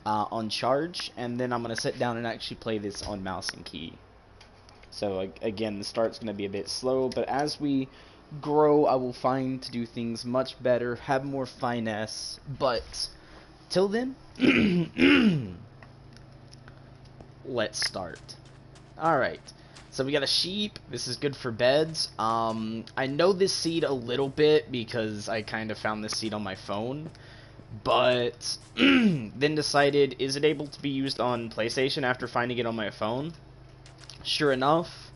on charge, and then I'm going to sit down and actually play this on mouse and key. So again, the start's going to be a bit slow, but as we grow, I will find to do things much better, have more finesse, but till then, let's start. Alright, so we got a sheep. This is good for beds. I know this seed a little bit because I kind of found this seed on my phone, but then decided, is it able to be used on PlayStation after finding it on my phone? Sure enough,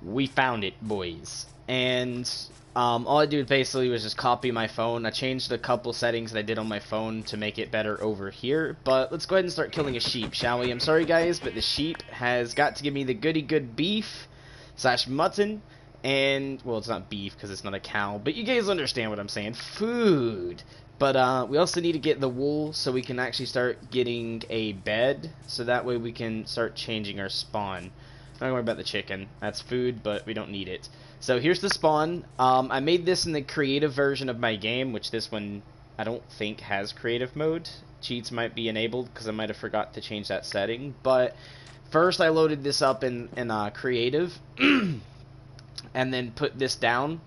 we found it, boys. And all I did basically was just copy my phone. I changed a couple settings that I did on my phone to make it better over here. But let's go ahead and start killing a sheep, shall we? I'm sorry, guys, but the sheep has got to give me the goody good beef / mutton. And, well, it's not beef because it's not a cow, but you guys understand what I'm saying. Food. But we also need to get the wool so we can actually start getting a bed. So that way we can start changing our spawn. Don't worry about the chicken. That's food, but we don't need it. So here's the spawn. I made this in the creative version of my game, which this one I don't think has creative mode. Cheats might be enabled because I might have forgot to change that setting. But first I loaded this up in creative and then put this down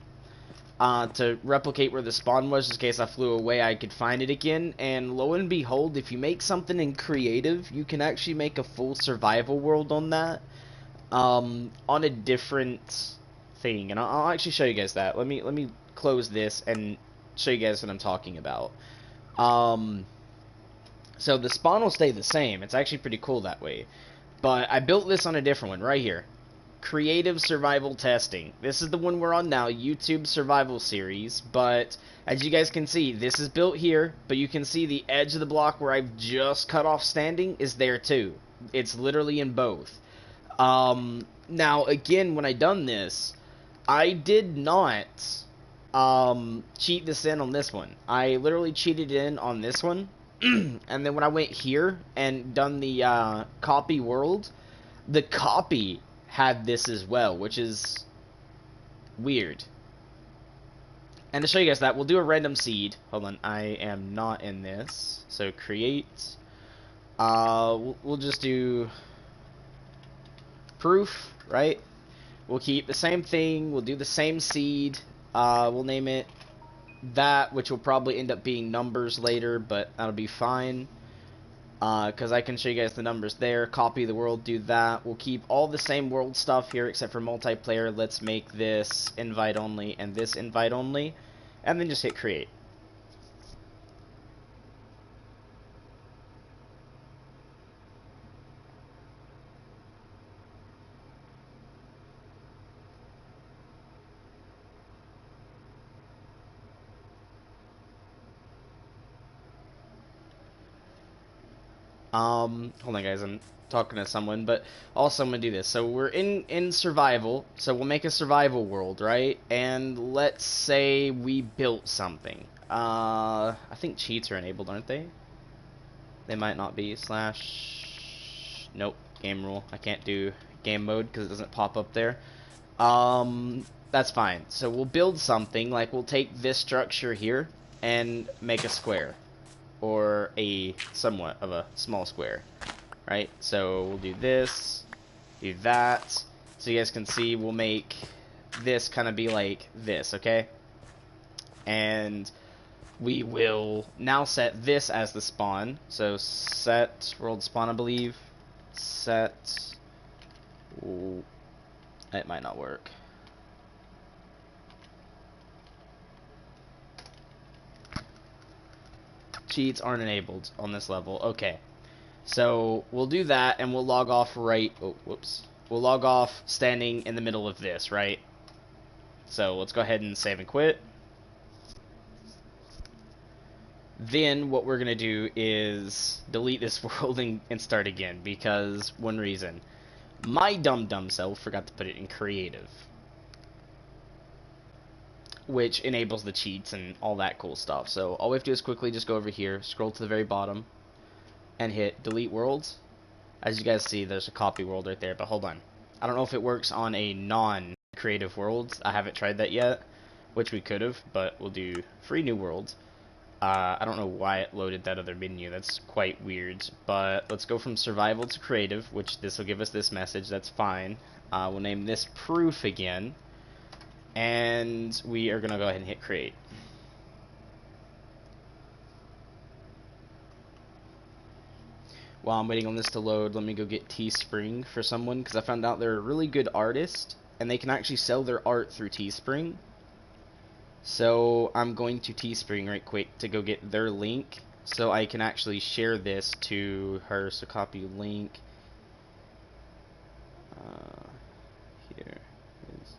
to replicate where the spawn was, just in case I flew away I could find it again. And lo and behold, if you make something in creative, you can actually make a full survival world on that. On a different thing, and I'll actually show you guys that. Let me close this and show you guys what I'm talking about. So the spawn will stay the same. It's actually pretty cool that way. But I built this on a different one right here. Creative Survival Testing. This is the one we're on now, YouTube Survival Series. But as you guys can see, this is built here, but you can see the edge of the block where I've just cut off standing is there too. It's literally in both. Now, again, when I done this, I did not, cheat this in on this one. I literally cheated in on this one, and then when I went here and done the, copy world, the copy had this as well, which is weird. And to show you guys that, we'll do a random seed. Hold on, I am not in this. So, create, we'll just do proof, right? We'll keep the same thing. We'll do the same seed. We'll name it that, which will probably end up being numbers later, but that'll be fine. Because I can show you guys the numbers there. Copy the world, do that. We'll keep all the same world stuff here except for multiplayer. Let's make this invite only and this invite only. And then just hit create. Hold on guys, I'm talking to someone, but also I'm gonna do this. So we're in survival, so we'll make a survival world, right? And let's say we built something. I think cheats are enabled, aren't they? They might not be. / nope, game rule. I can't do game mode because it doesn't pop up there. That's fine. So we'll build something, like we'll take this structure here and make a square. Or a somewhat of a small square, right? So we'll do this, do that, so you guys can see we'll make this kind of be like this, okay? And we will now set this as the spawn. So set world spawn, I believe. Set. Ooh, it might not work. Cheats aren't enabled on this level. Okay, so we'll do that and we'll log off right. Oh, whoops. We'll log off standing in the middle of this, right? So let's go ahead and save and quit. Then what we're gonna do is delete this world and start again, because one reason. My dumb self forgot to put it in creative, which enables the cheats and all that cool stuff. So all we have to do is quickly just go over here, scroll to the very bottom, and hit delete worlds. As you guys see, there's a copy world right there, but hold on. I don't know if it works on a non-creative world. I haven't tried that yet, which we could have, but we'll do free new world. I don't know why it loaded that other menu. That's quite weird. But let's go from survival to creative, which this will give us this message. That's fine. We'll name this proof again. And we are going to go ahead and hit create. While I'm waiting on this to load, let me go get Teespring for someone, because I found out they're a really good artist, and they can actually sell their art through Teespring. So I'm going to Teespring right quick to go get their link, so I can actually share this to her. So copy link. Here is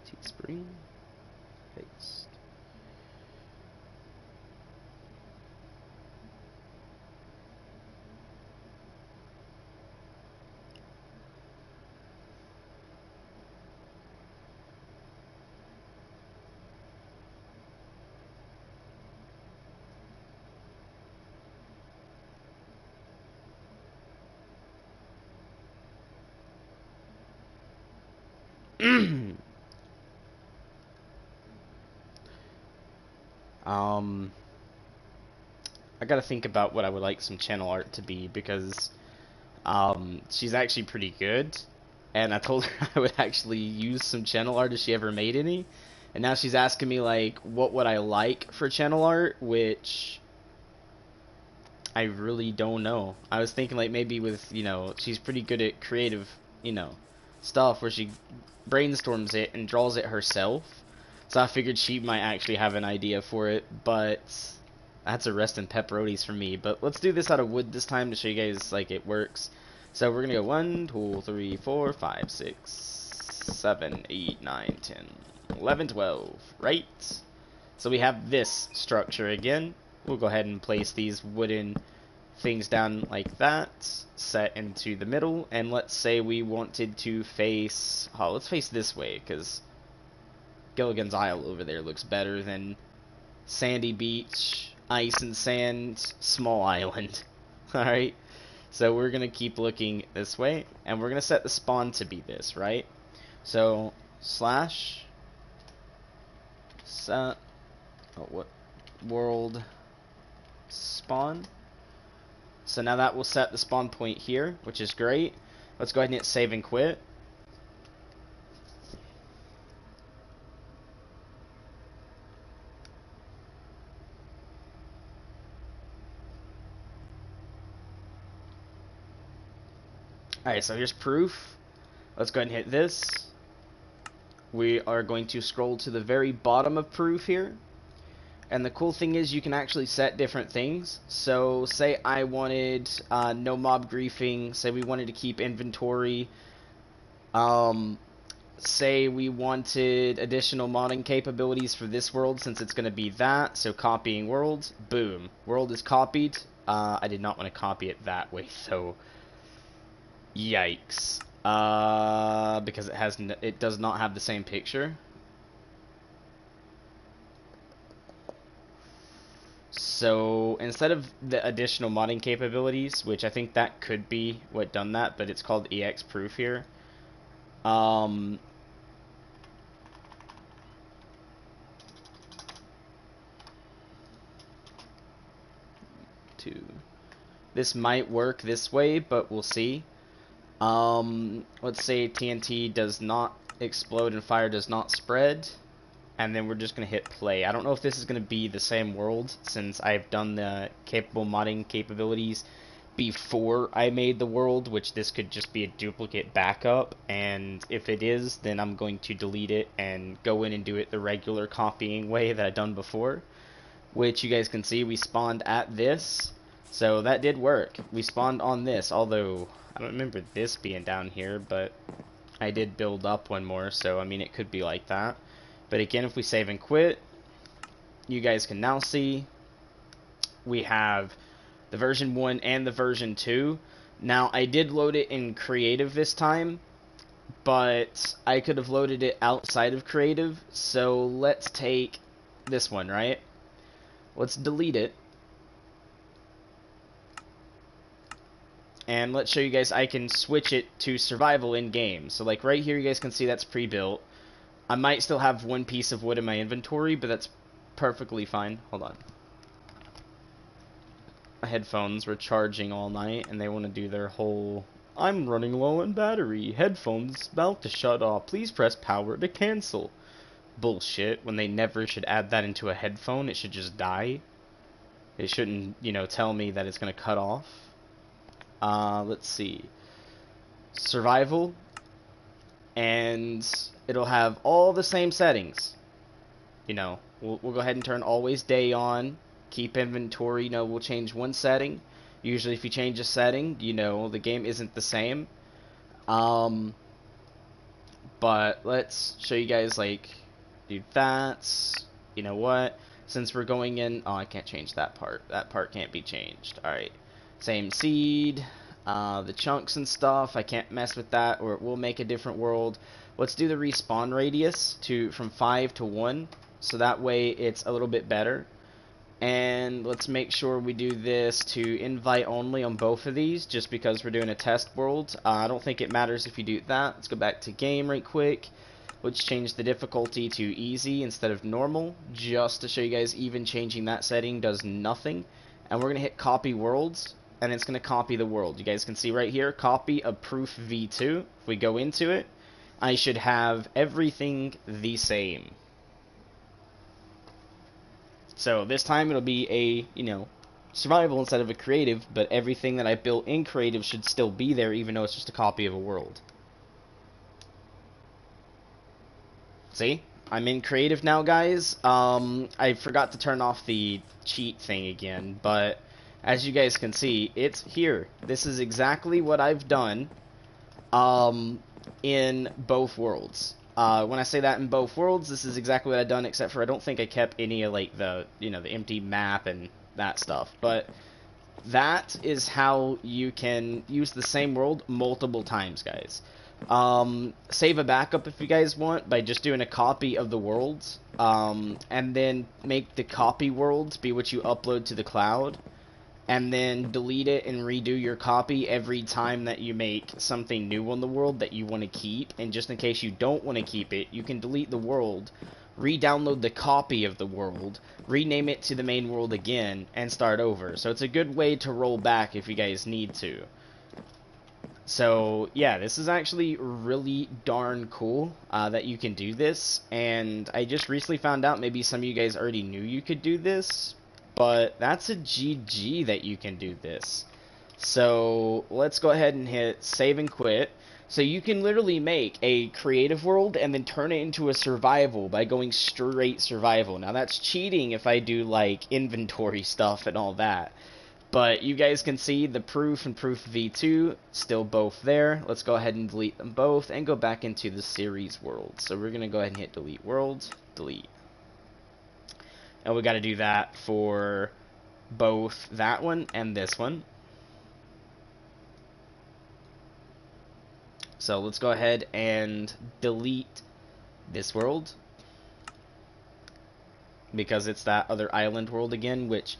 Teespring. Paste. I gotta think about what I would like some channel art to be, because she's actually pretty good, and I told her I would actually use some channel art if she ever made any, and now she's asking me like what would I like for channel art, which I really don't know. I was thinking like maybe with, you know, she's pretty good at creative, you know, stuff where she brainstorms it and draws it herself. So I figured she might actually have an idea for it, but that's a rest in pepperonis for me. But let's do this out of wood this time to show you guys like it works. So we're gonna go 1, 2, 3, 4, 5, 6, 7, 8, 9, 10, 11, 12, right? So we have this structure again. We'll go ahead and place these wooden things down like that, set into the middle, and let's say we wanted to face, let's face this way, because Gilligan's Isle over there looks better than sandy beach, ice and sand, small island. Alright, so we're going to keep looking this way, and we're going to set the spawn to be this, right? So, slash, set, world spawn. So now that will set the spawn point here, which is great. Let's go ahead and hit save and quit. Alright, so here's proof. Let's go ahead and hit this. We are going to scroll to the very bottom of proof here. And the cool thing is you can actually set different things. So say I wanted no mob griefing. Say we wanted to keep inventory. Say we wanted additional modding capabilities for this world, since it's going to be that. So copying world. Boom. World is copied. I did not want to copy it that way, so yikes. Because it does not have the same picture. So instead of the additional modding capabilities, which I think that could be what done that, but it's called EX proof here. This might work this way, but we'll see. Let's say TNT does not explode and fire does not spread. And then we're just going to hit play. I don't know if this is going to be the same world, since I've done the capable modding capabilities before I made the world, which this could just be a duplicate backup. And if it is, then I'm going to delete it and go in and do it the regular copying way that I've done before. Which you guys can see we spawned at this. So that did work. We spawned on this, although I don't remember this being down here, but I did build up one more, so I mean it could be like that. But again, if we save and quit, you guys can now see we have the version 1 and the version 2. Now, I did load it in creative this time, but I could have loaded it outside of creative. So let's take this one, right? Let's delete it. And let's show you guys I can switch it to survival in game. So like right here, you guys can see that's pre-built. I might still have one piece of wood in my inventory, but that's perfectly fine. Hold on. My headphones were charging all night, and they want to do their whole, I'm running low on battery, headphones about to shut off, please press power to cancel. Bullshit, when they never should add that into a headphone. It should just die. It shouldn't, you know, tell me that it's going to cut off. Let's see. Survival. And it'll have all the same settings. You know, we'll go ahead and turn always day on. Keep inventory, you know, we'll change one setting. Usually if you change a setting, you know, the game isn't the same. But let's show you guys, like, do that. You know what? Since we're going in... Oh, I can't change that part. That part can't be changed. Alright. Same seed. The chunks and stuff, I can't mess with that, or it will make a different world. Let's do the respawn radius from 5 to 1, so that way it's a little bit better. And let's make sure we do this to invite only on both of these, just because we're doing a test world. I don't think it matters if you do that. Let's go back to game right quick. Let's change the difficulty to easy instead of normal, just to show you guys even changing that setting does nothing. And we're going to hit copy worlds, and it's going to copy the world. You guys can see right here, copy of proof v2. If we go into it, I should have everything the same. So this time it'll be a, you know, survival instead of a creative, but everything that I built in creative should still be there, even though it's just a copy of a world. See? I'm in creative now, guys. I forgot to turn off the cheat thing again, but as you guys can see, it's here. This is exactly what I've done in both worlds. When I say that in both worlds, this is exactly what I've done, except for I don't think I kept any of, like, the, you know, the empty map and that stuff. But that is how you can use the same world multiple times, guys. Save a backup if you guys want by just doing a copy of the worlds, and then make the copy worlds be what you upload to the cloud, and then delete it and redo your copy every time that you make something new on the world that you want to keep. And just in case you don't want to keep it, you can delete the world, re-download the copy of the world, rename it to the main world again, and start over. So it's a good way to roll back if you guys need to. So yeah, this is actually really darn cool that you can do this, and I just recently found out, maybe some of you guys already knew you could do this, but that's a GG that you can do this. So let's go ahead and hit save and quit. So you can literally make a creative world and then turn it into a survival by going straight survival. Now that's cheating if I do like inventory stuff and all that. But you guys can see the proof and proof v2 still both there. Let's go ahead and delete them both and go back into the series world. So we're going to go ahead and hit delete world, delete. And we got to do that for both that one and this one. So let's go ahead and delete this world, because it's that other island world again, which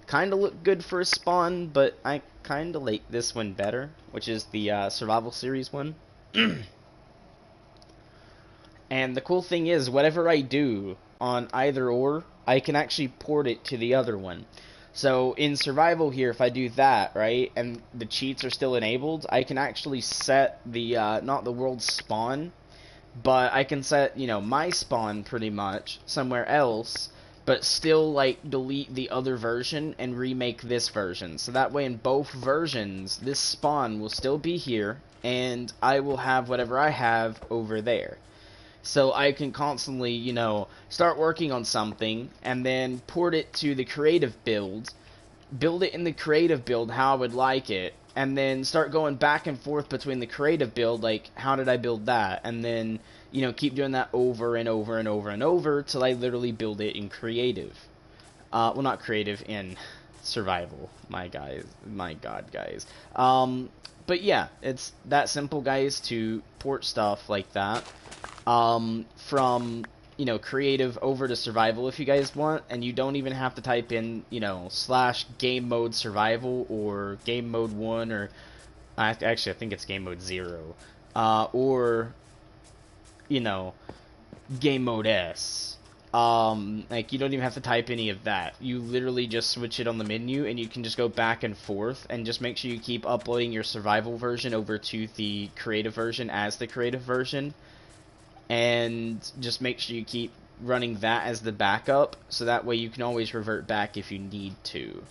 kind of looked good for a spawn, but I kind of like this one better, which is the survival series one. And the cool thing is, whatever I do on either or, I can actually port it to the other one. So in survival here, if I do that, right, and the cheats are still enabled, I can actually set the, not the world spawn, but I can set, you know, my spawn pretty much somewhere else, but still, like, delete the other version and remake this version. So that way in both versions, this spawn will still be here, and I will have whatever I have over there. So I can constantly, you know, start working on something, and then port it to the creative build it in the creative build how I would like it, and then start going back and forth between the creative build, like, how did I build that? And then, you know, keep doing that over and over and over and over till I literally build it in creative. Well, not creative, in survival. My god, guys. But yeah, it's that simple, guys, to port stuff like that from, you know, creative over to survival if you guys want, and you don't even have to type in, you know, / game mode survival or game mode 1, or actually I think it's game mode 0, or, you know, game mode S. Like, you don't even have to type any of that. You literally just switch it on the menu, and you can just go back and forth, and just make sure you keep uploading your survival version over to the creative version as the creative version, and just make sure you keep running that as the backup, so that way you can always revert back if you need to.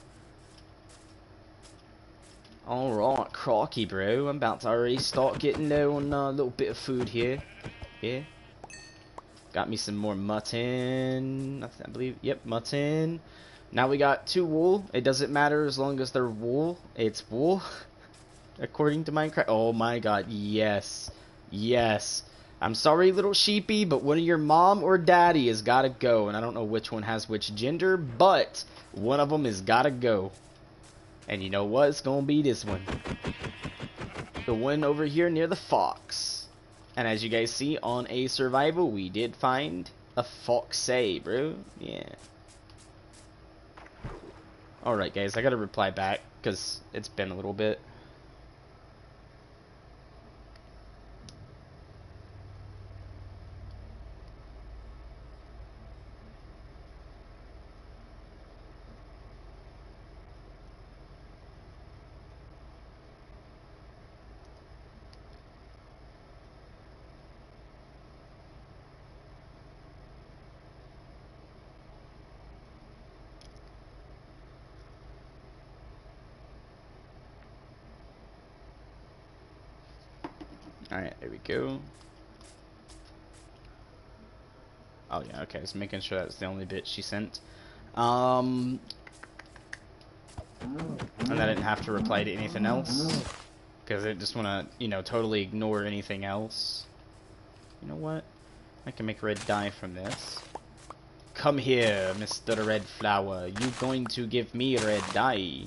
Alright, crocky bro, I'm about to already start getting low on a little bit of food here. Yeah. Got me some more mutton. I believe, yep, mutton. Now we got 2 wool. It doesn't matter as long as they're wool. It's wool. According to Minecraft. Oh my god, yes. Yes. I'm sorry, little sheepy, but one of your mom or daddy has got to go. And I don't know which one has which gender, but one of them has got to go. And you know what? It's going to be this one. The one over here near the fox. And as you guys see, on a survival, we did find a foxay, bro. Yeah. Alright, guys, I gotta reply back, because it's been a little bit. Alright, there we go. Oh yeah, okay, just making sure that's the only bit she sent. And I didn't have to reply to anything else, because I just want to, you know, totally ignore anything else. You know what? I can make red dye from this. Come here, Mr. Red Flower. You going to give me red dye?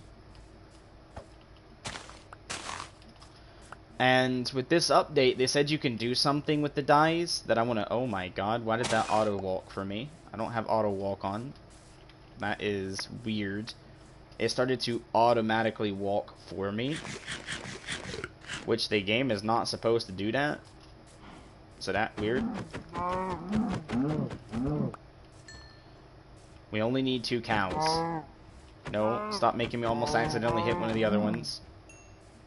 And with this update, they said you can do something with the dyes that I want to... Oh my god, why did that auto walk for me? I don't have auto walk on. That is weird. It started to automatically walk for me, which the game is not supposed to do that. So that weird. We only need 2 cows. No, stop making me almost accidentally hit one of the other ones.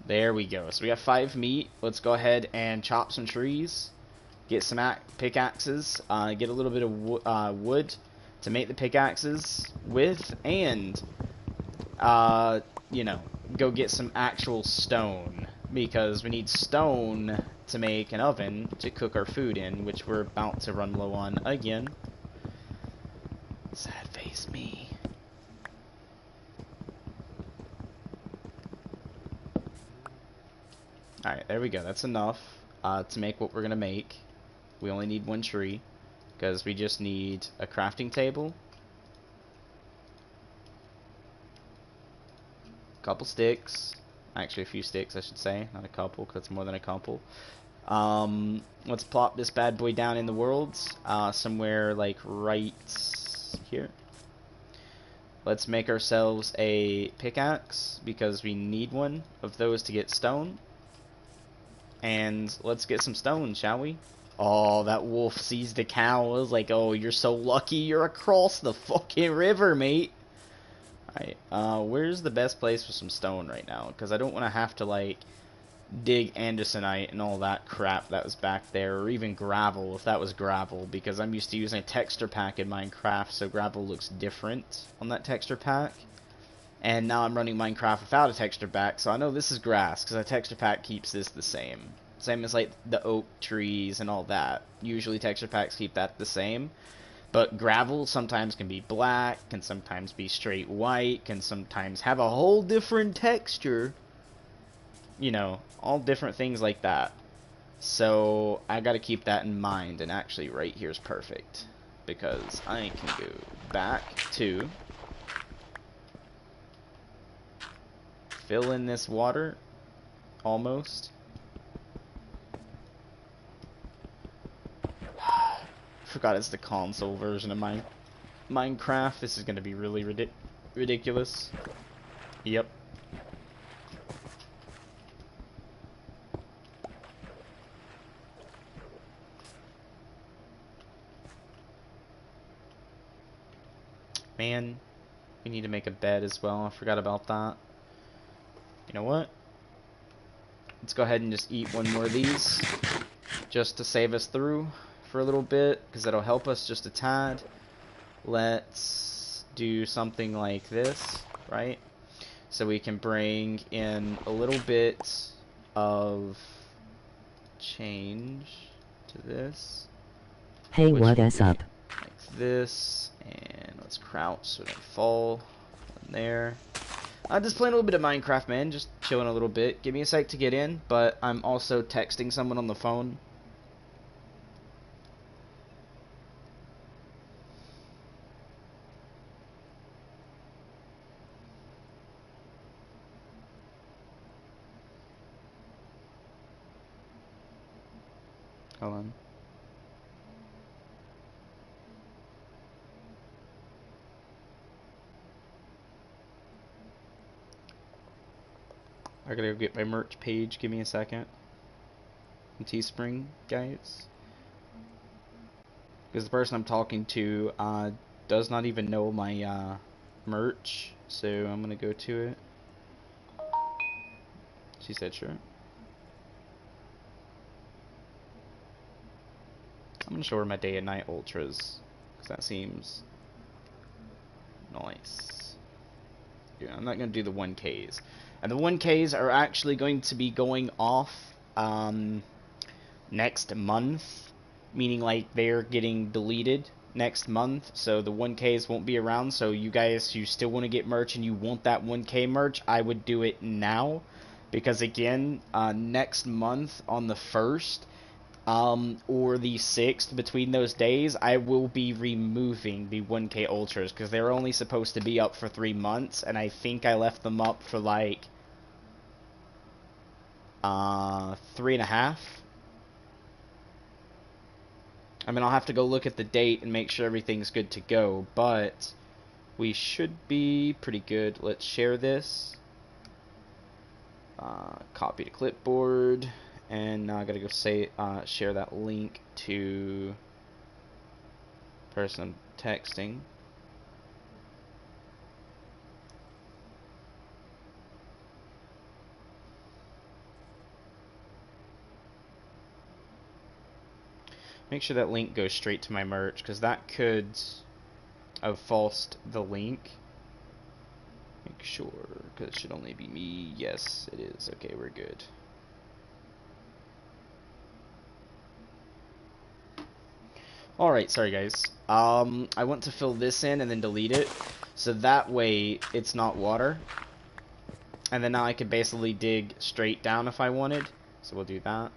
There we go. So we got 5 meat. Let's go ahead and chop some trees. Get some pickaxes. Get a little bit of wood to make the pickaxes with. And, you know, go get some actual stone. Because we need stone to make an oven to cook our food in, which we're about to run low on again. Sad face me. Alright, there we go. That's enough to make what we're going to make. We only need 1 tree, because we just need a crafting table, a couple sticks, actually a few sticks I should say, not a couple, because that's more than a couple. Let's plop this bad boy down in the world, somewhere like right here. Let's make ourselves a pickaxe, because we need one of those to get stone. And let's get some stone, shall we? Oh, that wolf sees the cow. I was like, oh, you're so lucky you're across the fucking river, mate. Alright, where's the best place for some stone right now? Because I don't want to have to, like, dig andesite and all that crap that was back there. Or even gravel, if that was gravel. Because I'm used to using a texture pack in Minecraft, so gravel looks different on that texture pack. And now I'm running Minecraft without a texture pack, so I know this is grass, because a texture pack keeps this the same. Same as, like, the oak trees and all that. Usually texture packs keep that the same. But gravel sometimes can be black, can sometimes be straight white, can sometimes have a whole different texture. You know, all different things like that. So, I gotta keep that in mind, and actually right here's perfect. Because I can go back to... fill in this water, almost. Forgot it's the console version of Minecraft. This is going to be really ridiculous. Yep. Man, we need to make a bed as well. I forgot about that. You know what? Let's go ahead and just eat one more of these, just to save us through for a little bit, because that'll help us just a tad. Let's do something like this, right? So we can bring in a little bit of change to this. Hey, what is up? Like this, and let's crouch so it don't fall in there. I'm just playing a little bit of Minecraft, man, just chilling a little bit. Give me a sec to get in, but I'm also texting someone on the phone. Hold on. I gotta go get my merch page. Give me a second. Teespring, guys. Because the person I'm talking to does not even know my merch. So I'm gonna go to it. She said sure. I'm gonna show her my day and night ultras. Because that seems nice. Yeah, I'm not gonna do the 1Ks. And the 1Ks are actually going to be going off next month, meaning like they're getting deleted next month, so the 1Ks won't be around. So you guys who still want to get merch and you want that 1K merch, I would do it now, because again, next month on the 1st or the 6th, between those days, I will be removing the 1K ultras, because they're only supposed to be up for 3 months, and I think I left them up for like 3.5. I mean, I'll have to go look at the date and make sure everything's good to go, but we should be pretty good. Let's share this. Copy to clipboard, and now I gotta go say share that link to person texting. Make sure that link goes straight to my merch, because that could have falsed the link. Make sure, because it should only be me. Yes, it is. Okay, we're good. Alright, sorry guys. I want to fill this in and then delete it, so that way it's not water. And then now I could basically dig straight down if I wanted. So we'll do that.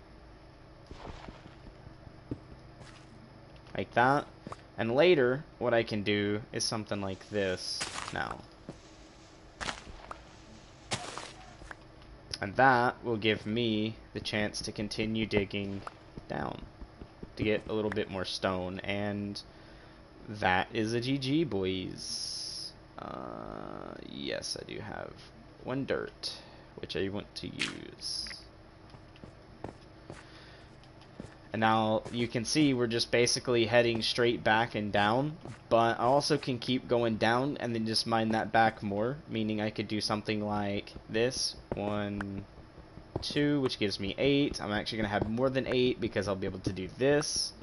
Like that. And later, what I can do is something like this now. And that will give me the chance to continue digging down to get a little bit more stone. And that is a GG, boys. Yes, I do have 1 dirt, which I want to use. And now you can see we're just basically heading straight back and down, but I also can keep going down and then just mine that back more, meaning I could do something like this. 1, 2, which gives me 8. I'm actually going to have more than 8 because I'll be able to do this,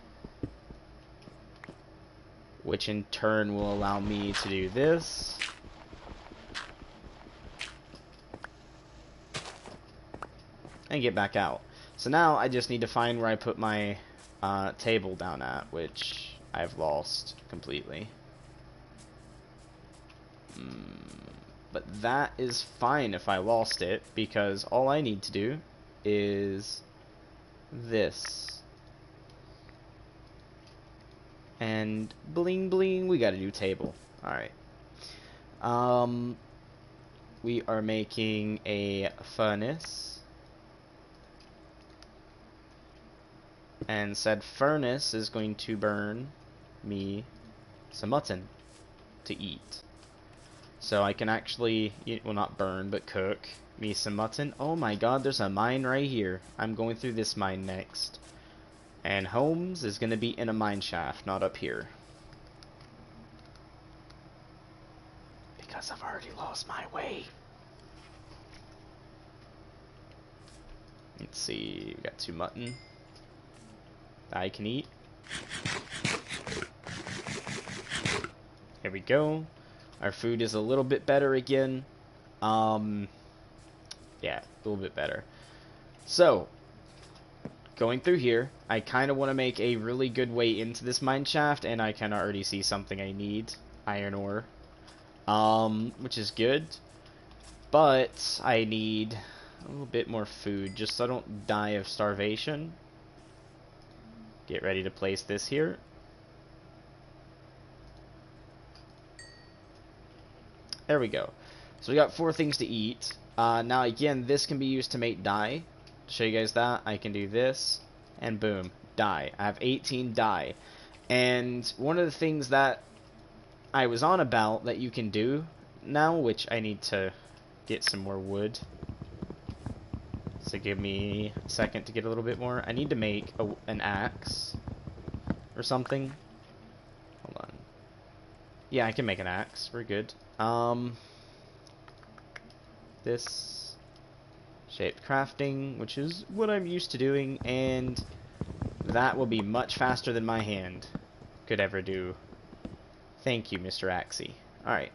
which in turn will allow me to do this. And get back out. So now I just need to find where I put my table down at, which I've lost completely. But that is fine if I lost it, because all I need to do is this. And bling bling, we got a new table. Alright. We are making a furnace. And said furnace is going to burn me some mutton to eat. So I can actually, well, not burn, but cook me some mutton. Oh my god, there's a mine right here. I'm going through this mine next. And Holmes is going to be in a mine shaft, not up here. because I've already lost my way. Let's see, we got 2 mutton that I can eat. Here we go. Our food is a little bit better again. Yeah, a little bit better. So, going through here, I kind of want to make a really good way into this mine shaft, and I can already see something I need. Iron ore. Which is good. But I need a little bit more food, just so I don't die of starvation. Get ready to place this here. There we go. So we got 4 things to eat. Now again, this can be used to make dye. To show you guys that, I can do this, and boom, dye. I have 18 dye. And one of the things that I was on about that you can do now, which I need to get some more wood. So give me a second to get a little bit more. I need to make an axe or something. Hold on. Yeah, I can make an axe. We're good. This shaped crafting, which is what I'm used to doing, and that will be much faster than my hand could ever do. Thank you, Mr. Axie. Alright.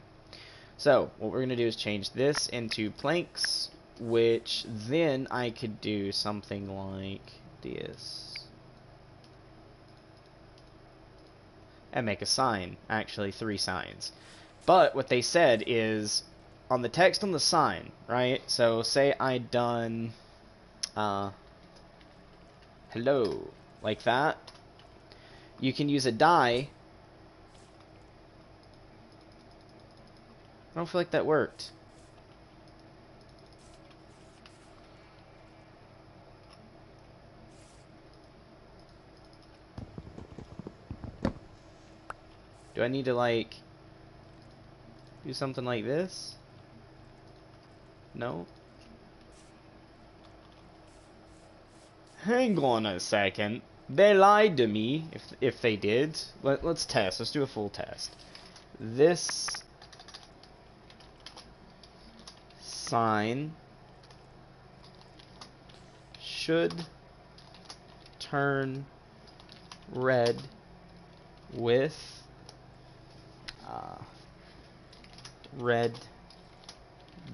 So, what we're going to do is change this into planks, which then I could do something like this. And make a sign. Actually, 3 signs. But what they said is, on the text on the sign, right? So, say I done, hello, like that. You can use a dye. I don't feel like that worked. Do I need to, like, do something like this? No? Hang on a second. They lied to me, if they did. Let's test. Let's do a full test. This sign should turn red with red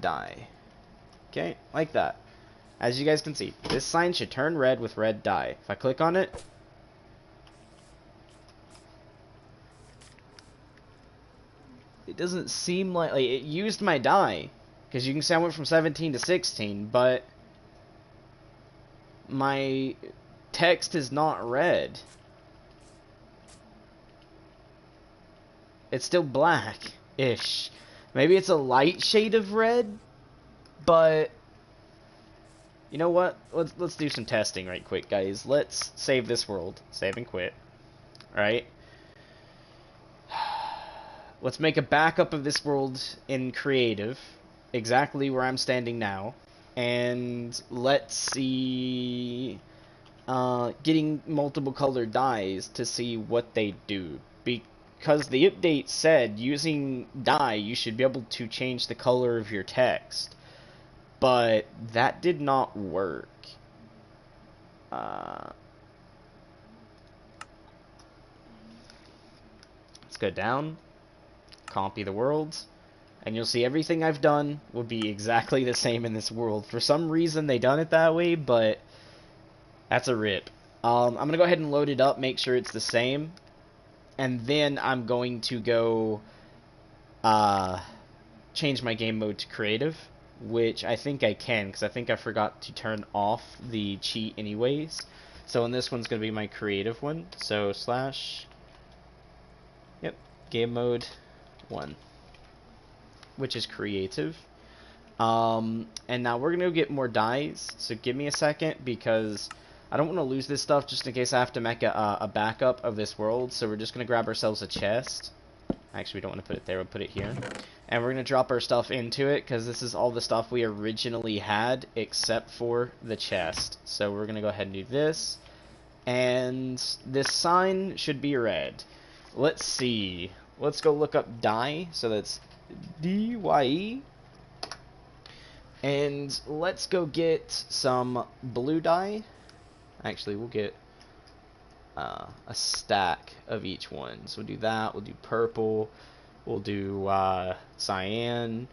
dye. Okay, like that. As you guys can see, this sign should turn red with red dye. If I click on it, it doesn't seem like it used my dye, because you can see I went from 17 to 16, but my text is not red. It's still black-ish. Maybe it's a light shade of red, but you know what? Let's do some testing right quick, guys. Let's save this world. Save and quit. Alright. Let's make a backup of this world in creative, exactly where I'm standing now, and let's see getting multiple colored dyes to see what they do. Because the update said using dye you should be able to change the color of your text, but that did not work. Let's go down, copy the world, and you'll see everything I've done will be exactly the same in this world. For some reason they done it that way, but that's a rip. I'm gonna go ahead and load it up, make sure it's the same, and then I'm going to go change my game mode to creative, which I think I can, because I think I forgot to turn off the cheat anyways. So in this one's going to be my creative one, so slash, yep, game mode 1, which is creative. And now we're going to get more dyes, so give me a second, because I don't want to lose this stuff just in case I have to make a backup of this world. So we're just going to grab ourselves a chest. Actually, we don't want to put it there, we'll put it here. And we're going to drop our stuff into it, because this is all the stuff we originally had, except for the chest. So we're going to go ahead and do this. And this sign should be red. Let's see. let's go look up dye. So that's D-Y-E. And let's go get some blue dye. Actually, we'll get a stack of each one. So we'll do that. We'll do purple. We'll do cyan.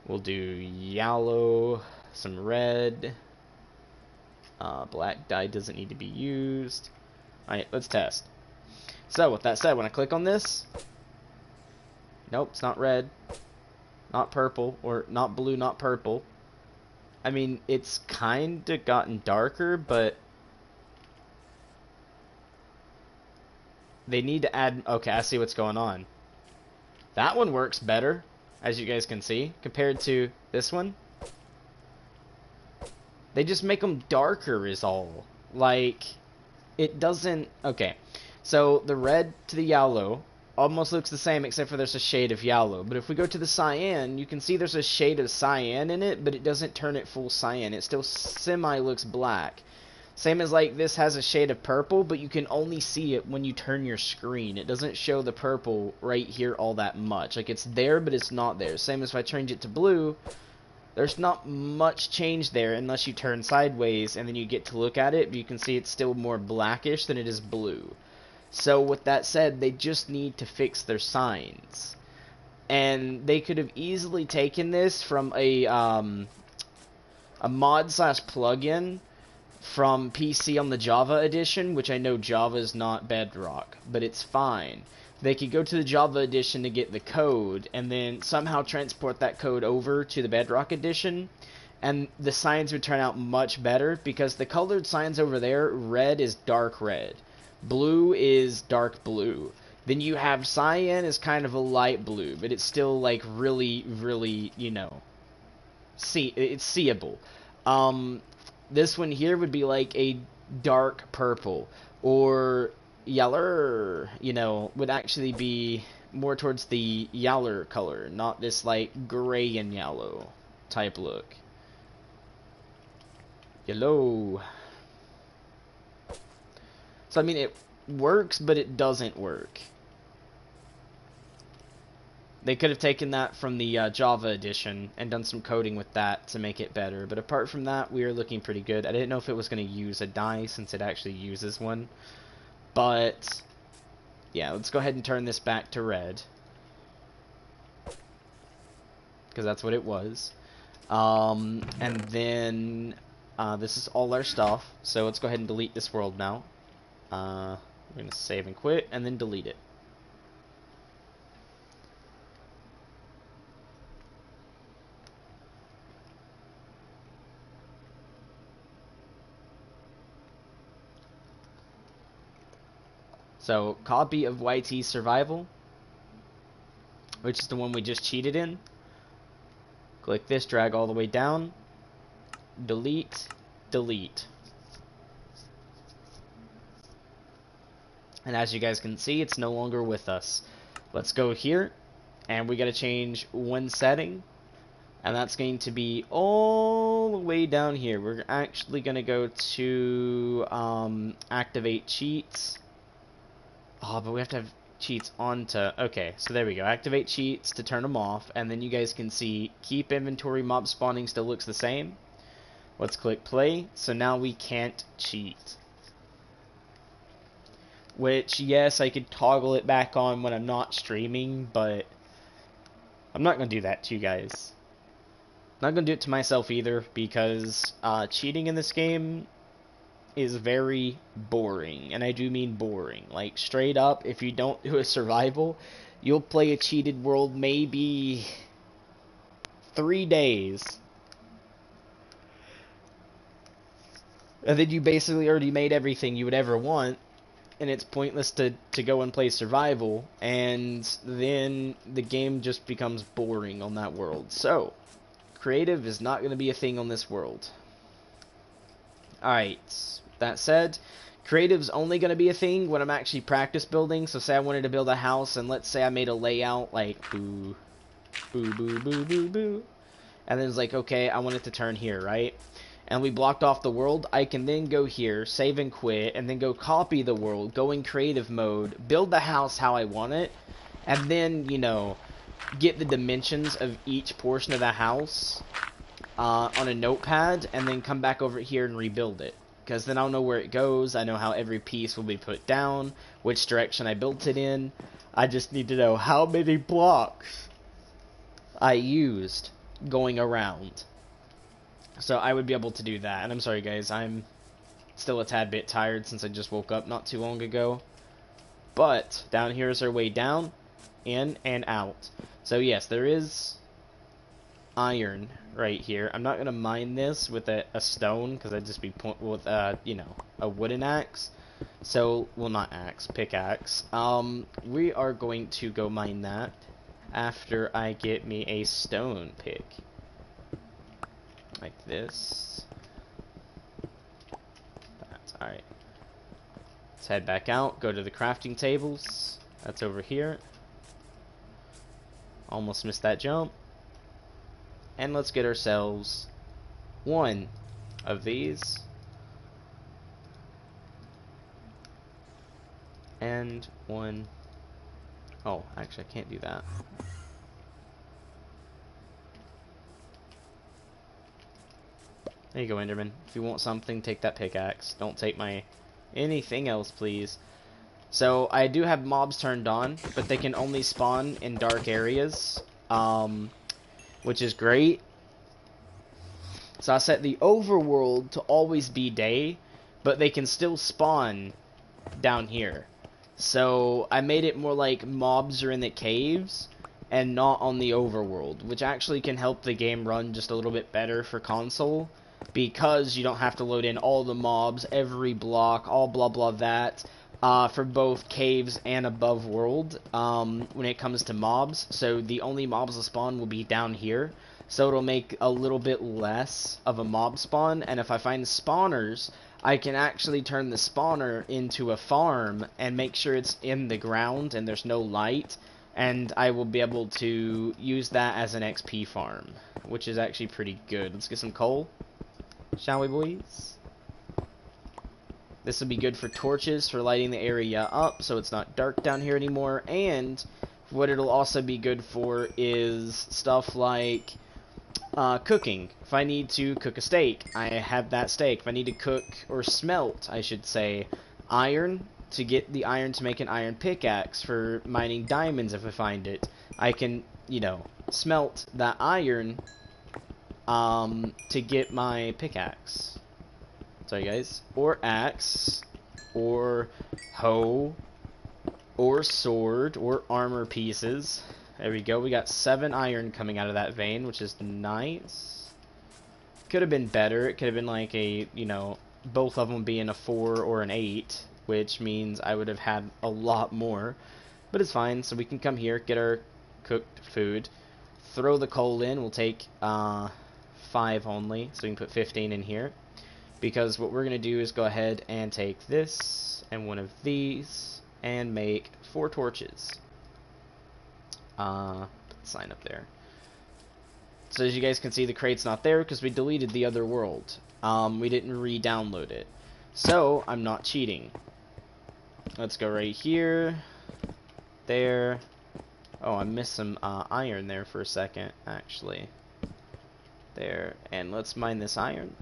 We'll do yellow. Some red. Black dye doesn't need to be used. Alright, let's test. So, with that said, when I click on this, nope, it's not red, not purple, or not blue, not purple. I mean, it's kinda gotten darker, but they need to add... Okay, I see what's going on. That one works better, as you guys can see, compared to this one. They just make them darker is all. Like, it doesn't... Okay, so the red to the yellow almost looks the same except for there's a shade of yellow. But if we go to the cyan, you can see there's a shade of cyan in it, but it doesn't turn it full cyan. It still semi-looks black. Same as like this has a shade of purple, but you can only see it when you turn your screen. It doesn't show the purple right here all that much. Like it's there, but it's not there. Same as if I change it to blue, there's not much change there unless you turn sideways and then you get to look at it, but you can see it's still more blackish than it is blue. So with that said, they just need to fix their signs. And they could have easily taken this from a mod slash plugin from PC on the Java edition, which I know Java is not Bedrock, but it's fine. They could go to the Java edition to get the code, and then somehow transport that code over to the Bedrock edition, and the signs would turn out much better, because the colored signs over there, red is dark red, blue is dark blue. Then you have cyan is kind of a light blue, but it's still like really, really, you know, it's seeable. This one here would be like a dark purple, or yeller, you know, would actually be more towards the yeller color, not this like gray and yellow type look. Yellow. So I mean it works, but it doesn't work. They could have taken that from the Java edition and done some coding with that to make it better. But apart from that, we are looking pretty good. I didn't know if it was going to use a dye since it actually uses one. But, yeah, let's go ahead and turn this back to red. Because that's what it was. And then, this is all our stuff. So let's go ahead and delete this world now. We're going to save and quit, and then delete it. So, copy of YT Survival, which is the one we just cheated in. Click this, drag all the way down, delete, delete. And as you guys can see, it's no longer with us. Let's go here, and we gotta change one setting, and that's going to be all the way down here. We're actually gonna go to activate cheats. Oh, but we have to have cheats on to... Okay, so there we go. Activate cheats to turn them off, and then you guys can see keep inventory mob spawning still looks the same. Let's click play. So now we can't cheat. Which, yes, I could toggle it back on when I'm not streaming, but I'm not going to do that to you guys. I'm not going to do it to myself either, because cheating in this game is very boring, and I do mean boring. Like, straight up, if you don't do a survival, you'll play a cheated world maybe 3 days. And then you basically already made everything you would ever want, and it's pointless to go and play survival, and then the game just becomes boring on that world. So, creative is not going to be a thing on this world. Alright, that said, creative's only going to be a thing when I'm actually practice building. So say I wanted to build a house, and let's say I made a layout like boo, boo, boo, boo, boo, boo. And then it's like, okay, I want it to turn here, right? And we blocked off the world. I can then go here, save and quit, and then go copy the world, go in creative mode, build the house how I want it, and then, you know, get the dimensions of each portion of the house on a notepad, and then come back over here and rebuild it. Because then I'll know where it goes, I know how every piece will be put down, which direction I built it in. I just need to know how many blocks I used going around. So I would be able to do that. And I'm sorry guys, I'm still a tad bit tired since I just woke up not too long ago. But down here is our way down, in and out. So yes, there is iron right here. I'm not going to mine this with a stone, because I'd just be with, you know, a wooden axe. So, well, not axe, pickaxe. We are going to go mine that after I get me a stone pick. Like this. That's alright. Let's head back out, go to the crafting tables. That's over here. Almost missed that jump. And let's get ourselves one of these. And one. Oh, actually, I can't do that. There you go, Enderman. If you want something, take that pickaxe. Don't take my anything else, please. So, I do have mobs turned on, but they can only spawn in dark areas, which is great. So I set the overworld to always be day, but they can still spawn down here. So I made it more like mobs are in the caves and not on the overworld, which actually can help the game run just a little bit better for console, because you don't have to load in all the mobs, every block, all blah blah that, for both caves and above world when it comes to mobs. So the only mobs that spawn will be down here. So it'll make a little bit less of a mob spawn, and if I find spawners, I can actually turn the spawner into a farm and make sure it's in the ground and there's no light, and I will be able to use that as an XP farm, which is actually pretty good. Let's get some coal, shall we, boys? This will be good for torches, for lighting the area up so it's not dark down here anymore, and what it'll also be good for is stuff like cooking. If I need to cook a steak, I have that steak. If I need to cook, or smelt, I should say, iron, to get the iron to make an iron pickaxe for mining diamonds if I find it, I can, you know, smelt that iron to get my pickaxe. Sorry guys. Or axe, or hoe, or sword, or armor pieces. There we go. We got 7 iron coming out of that vein, which is nice. Could have been better. It could have been like a, you know, both of them being a 4 or an 8, which means I would have had a lot more. But it's fine. So we can come here, get our cooked food, throw the coal in. We'll take 5 only, so we can put 15 in here. Because what we're going to do is go ahead and take this and one of these and make 4 torches. Put the sign up there. So as you guys can see, the crate's not there because we deleted the other world. We didn't re-download it. So, I'm not cheating. Let's go right here. There. Oh, I missed some iron there for a second, actually. There. And let's mine this iron,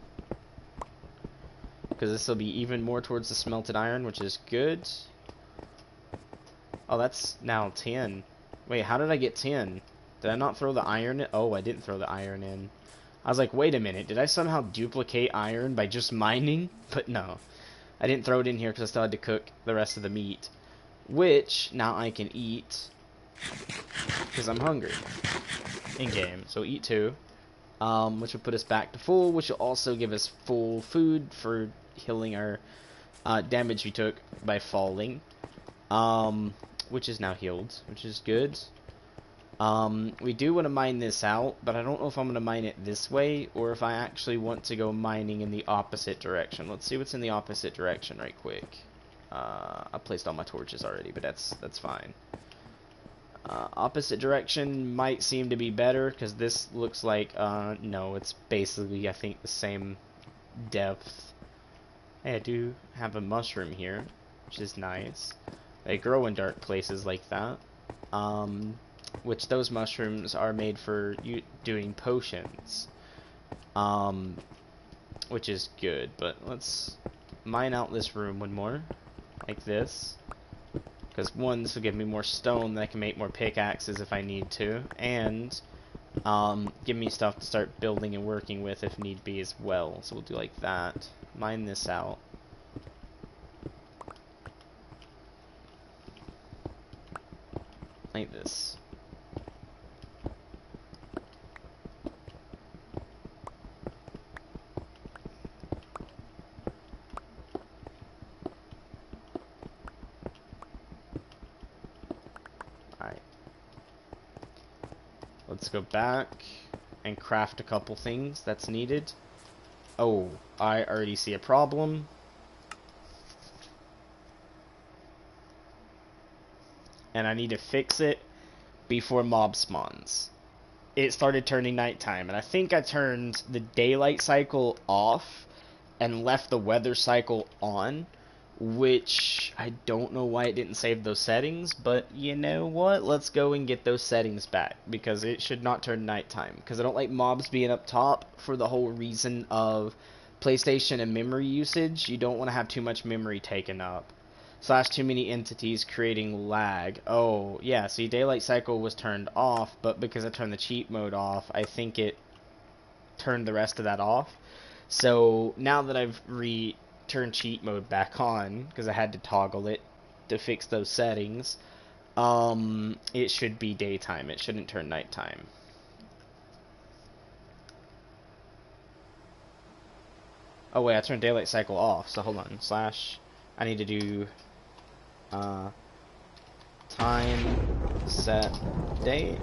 because this will be even more towards the smelted iron, which is good. Oh, that's now 10. Wait, how did I get 10? Did I not throw the iron in? Oh, I didn't throw the iron in. I was like, wait a minute, did I somehow duplicate iron by just mining? But no. I didn't throw it in here because I still had to cook the rest of the meat, which now I can eat because I'm hungry in-game. So eat 2, which will put us back to full, which will also give us full food for healing our damage we took by falling. Which is now healed, which is good. We do want to mine this out, but I don't know if I'm going to mine it this way, or if I actually want to go mining in the opposite direction. Let's see what's in the opposite direction right quick. I placed all my torches already, but that's fine. Opposite direction might seem to be better, because this looks like, no, it's basically, I think, the same depth. Hey, I do have a mushroom here, which is nice. They grow in dark places like that. which those mushrooms are made for you doing potions, which is good. But let's mine out this room one more, like this, because one, this will give me more stone that I can make more pickaxes if I need to, and give me stuff to start building and working with if need be as well. So we'll do like that. Mine this out. Like this. Alright. Let's go back and craft a couple things that's needed. Oh, I already see a problem. And I need to fix it before mob spawns. It started turning nighttime, and I think I turned the daylight cycle off and left the weather cycle on, which I don't know why it didn't save those settings, but you know what? Let's go and get those settings back, because it should not turn nighttime, because I don't like mobs being up top for the whole reason of PlayStation and memory usage. You don't want to have too much memory taken up. / too many entities creating lag. Oh, yeah, see, daylight cycle was turned off, but because I turned the cheat mode off, I think it turned the rest of that off. So, now that I've turned cheat mode back on, because I had to toggle it to fix those settings, it should be daytime. It shouldn't turn nighttime. Oh, wait, I turned daylight cycle off, so hold on. / I need to do time set day.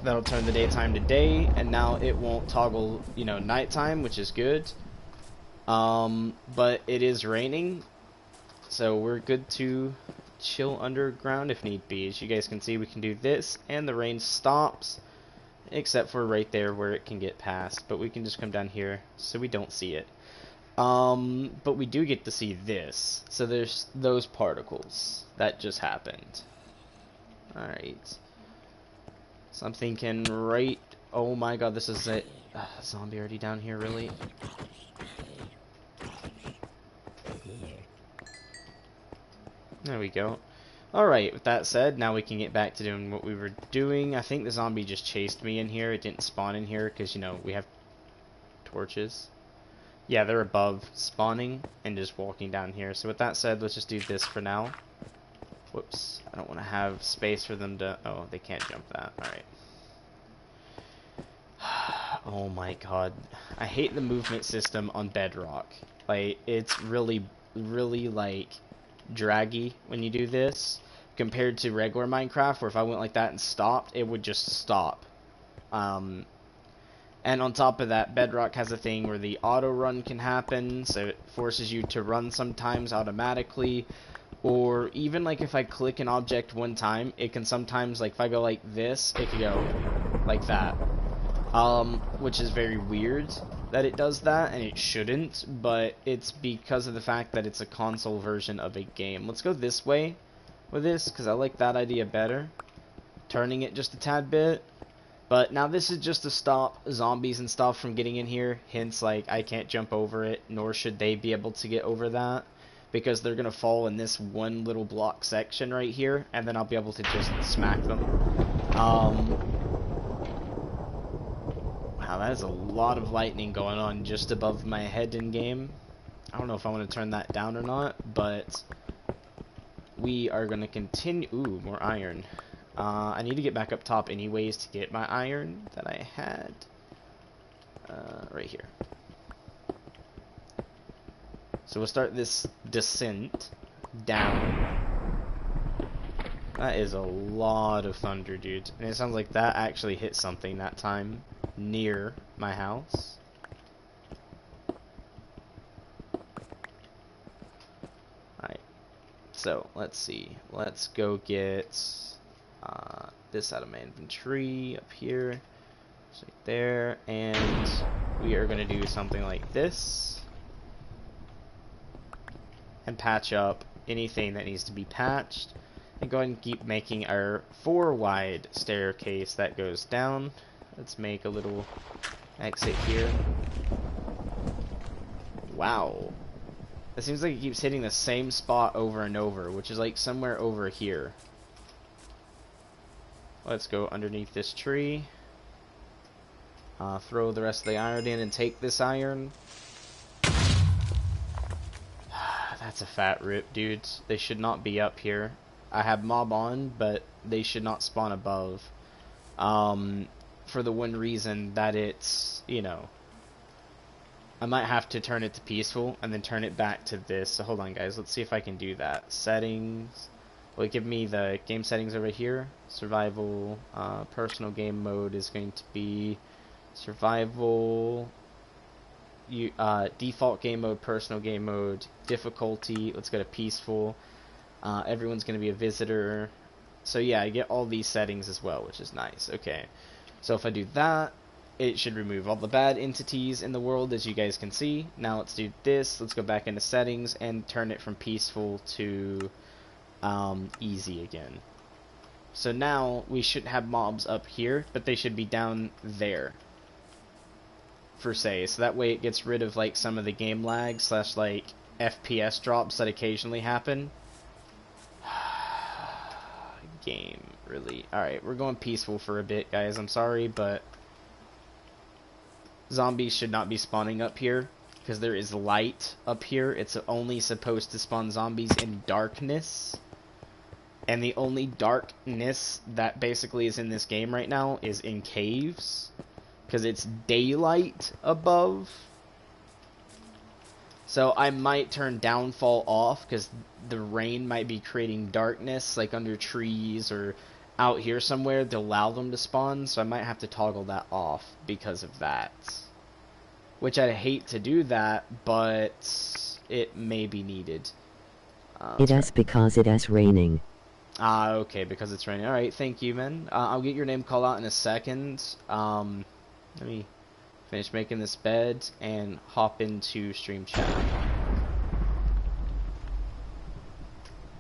That'll turn the daytime to day, and now it won't toggle, you know, nighttime, which is good. But it is raining, so we're good to chill underground if need be. As you guys can see, we can do this, and the rain stops, except for right there where it can get past. But we can just come down here so we don't see it. But we do get to see this. So there's those particles that just happened. Alright. So I'm thinking right... Oh my god, this is it. Zombie already down here, really? There we go. Alright, with that said, now we can get back to doing what we were doing. I think the zombie just chased me in here. It didn't spawn in here because, you know, we have torches. Yeah, they're above spawning and just walking down here. So with that said, let's just do this for now. Whoops. I don't want to have space for them to... Oh, they can't jump that. Alright. Oh my god. I hate the movement system on Bedrock. Like, it's really, like, draggy when you do this. Compared to regular Minecraft, where if I went like that and stopped, it would just stop. And on top of that, Bedrock has a thing where the auto run can happen, so it forces you to run sometimes automatically, or even like if I click an object one time, it can sometimes, like if I go like this, it can go like that, which is very weird that it does that, and it shouldn't, but it's because of the fact that it's a console version of a game. Let's go this way with this, because I like that idea better, turning it just a tad bit. But now this is just to stop zombies and stuff from getting in here. Hence, like, I can't jump over it, nor should they be able to get over that. Because they're going to fall in this one little block section right here. And then I'll be able to just smack them. Wow, that is a lot of lightning going on just above my head in game. I don't know if I want to turn that down or not. But we are going to continue... Ooh, more iron. I need to get back up top anyways to get my iron that I had right here. So we'll start this descent down. That is a lot of thunder, dude. And it sounds like that actually hit something that time near my house. Alright. So, let's see. Let's go get... this out of my inventory up here, just right there, and we are going to do something like this and patch up anything that needs to be patched, And go ahead and keep making our 4-wide staircase that goes down. Let's make a little exit here. Wow. It seems like it keeps hitting the same spot over and over, which is like somewhere over here. Let's go underneath this tree. Throw the rest of the iron in and take this iron. That's a fat rip, dudes. They should not be up here. I have mob on, but they should not spawn above. For the one reason that it's, you know, I might have to turn it to peaceful and then turn it back to this. So hold on, guys. Let's see if I can do that. Settings. Will it give me the game settings over here? Survival. Personal game mode is going to be survival. Default game mode, personal game mode, difficulty. Let's go to peaceful. Everyone's going to be a visitor. So yeah, I get all these settings as well, which is nice. Okay. So if I do that, it should remove all the bad entities in the world, as you guys can see. Now let's do this. Let's go back into settings and turn it from peaceful to easy again. So now we shouldn't have mobs up here, but they should be down there, per se. So that way it gets rid of like some of the game lag / like FPS drops that occasionally happen. Game, really. Alright, we're going peaceful for a bit, guys. I'm sorry, but zombies should not be spawning up here because there is light up here. It's only supposed to spawn zombies in darkness. And the only darkness that basically is in this game right now is in caves, because it's daylight above. So I might turn downfall off because the rain might be creating darkness, like under trees or out here somewhere to allow them to spawn. So I might have to toggle that off because of that. Which I hate to do that, but it may be needed. It is because it is raining. Okay, because it's raining. Alright, thank you, man. I'll get your name called out in a second. Let me finish making this bed and hop into stream chat.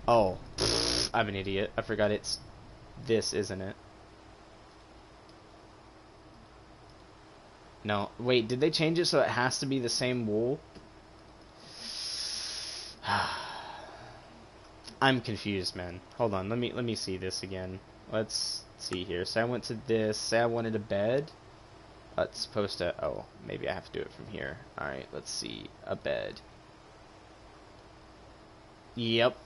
Oh, I'm an idiot. I forgot it's this, isn't it? No, wait, did they change it so it has to be the same wool? I'm confused, man. Hold on, let me see this again. Let's see here. So I went to this. Say I wanted a bed. It's supposed to... Oh, maybe I have to do it from here. Alright, let's see. A bed. Yep.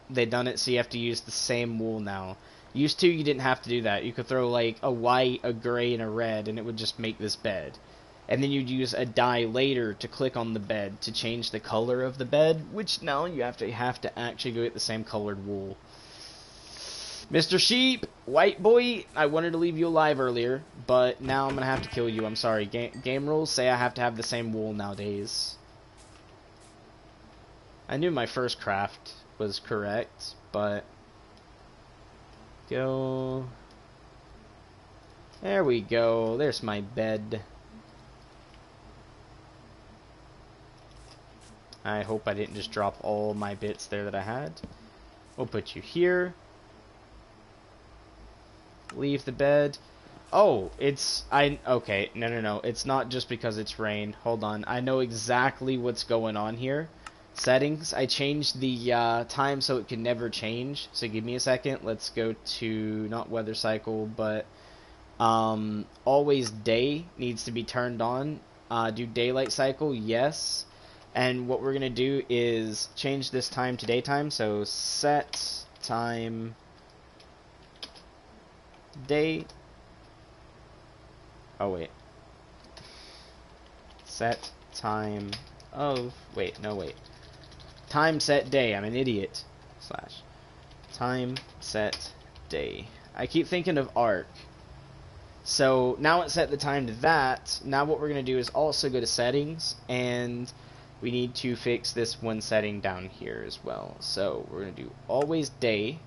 They done it, so you have to use the same wool now. Used to, you didn't have to do that. You could throw, like, a white, a gray, and a red, and it would just make this bed. And then you'd use a dye later to click on the bed to change the color of the bed, which now you have to actually go get the same colored wool. Mr. Sheep, white boy, I wanted to leave you alive earlier, but now I'm going to have to kill you. I'm sorry. Game rules say I have to have the same wool nowadays. I knew my first craft was correct, but... Go... There we go. There's my bed. I hope I didn't just drop all my bits there that I had. We'll put you here. Leave the bed. Oh, it's... Okay, no. It's not just because it's rain. Hold on. I know exactly what's going on here. Settings. I changed the time so it can never change. So give me a second. Let's go to... Not weather cycle, but... always day needs to be turned on. Do daylight cycle. Yes. And what we're going to do is change this time to daytime. So set time day. Oh, wait. Set time of... Wait, no, wait. Time set day. I'm an idiot. Slash. Time set day. I keep thinking of arc. So now it's set the time to that. Now what we're going to do is also go to settings, and we need to fix this one setting down here as well. So we're going to do always day,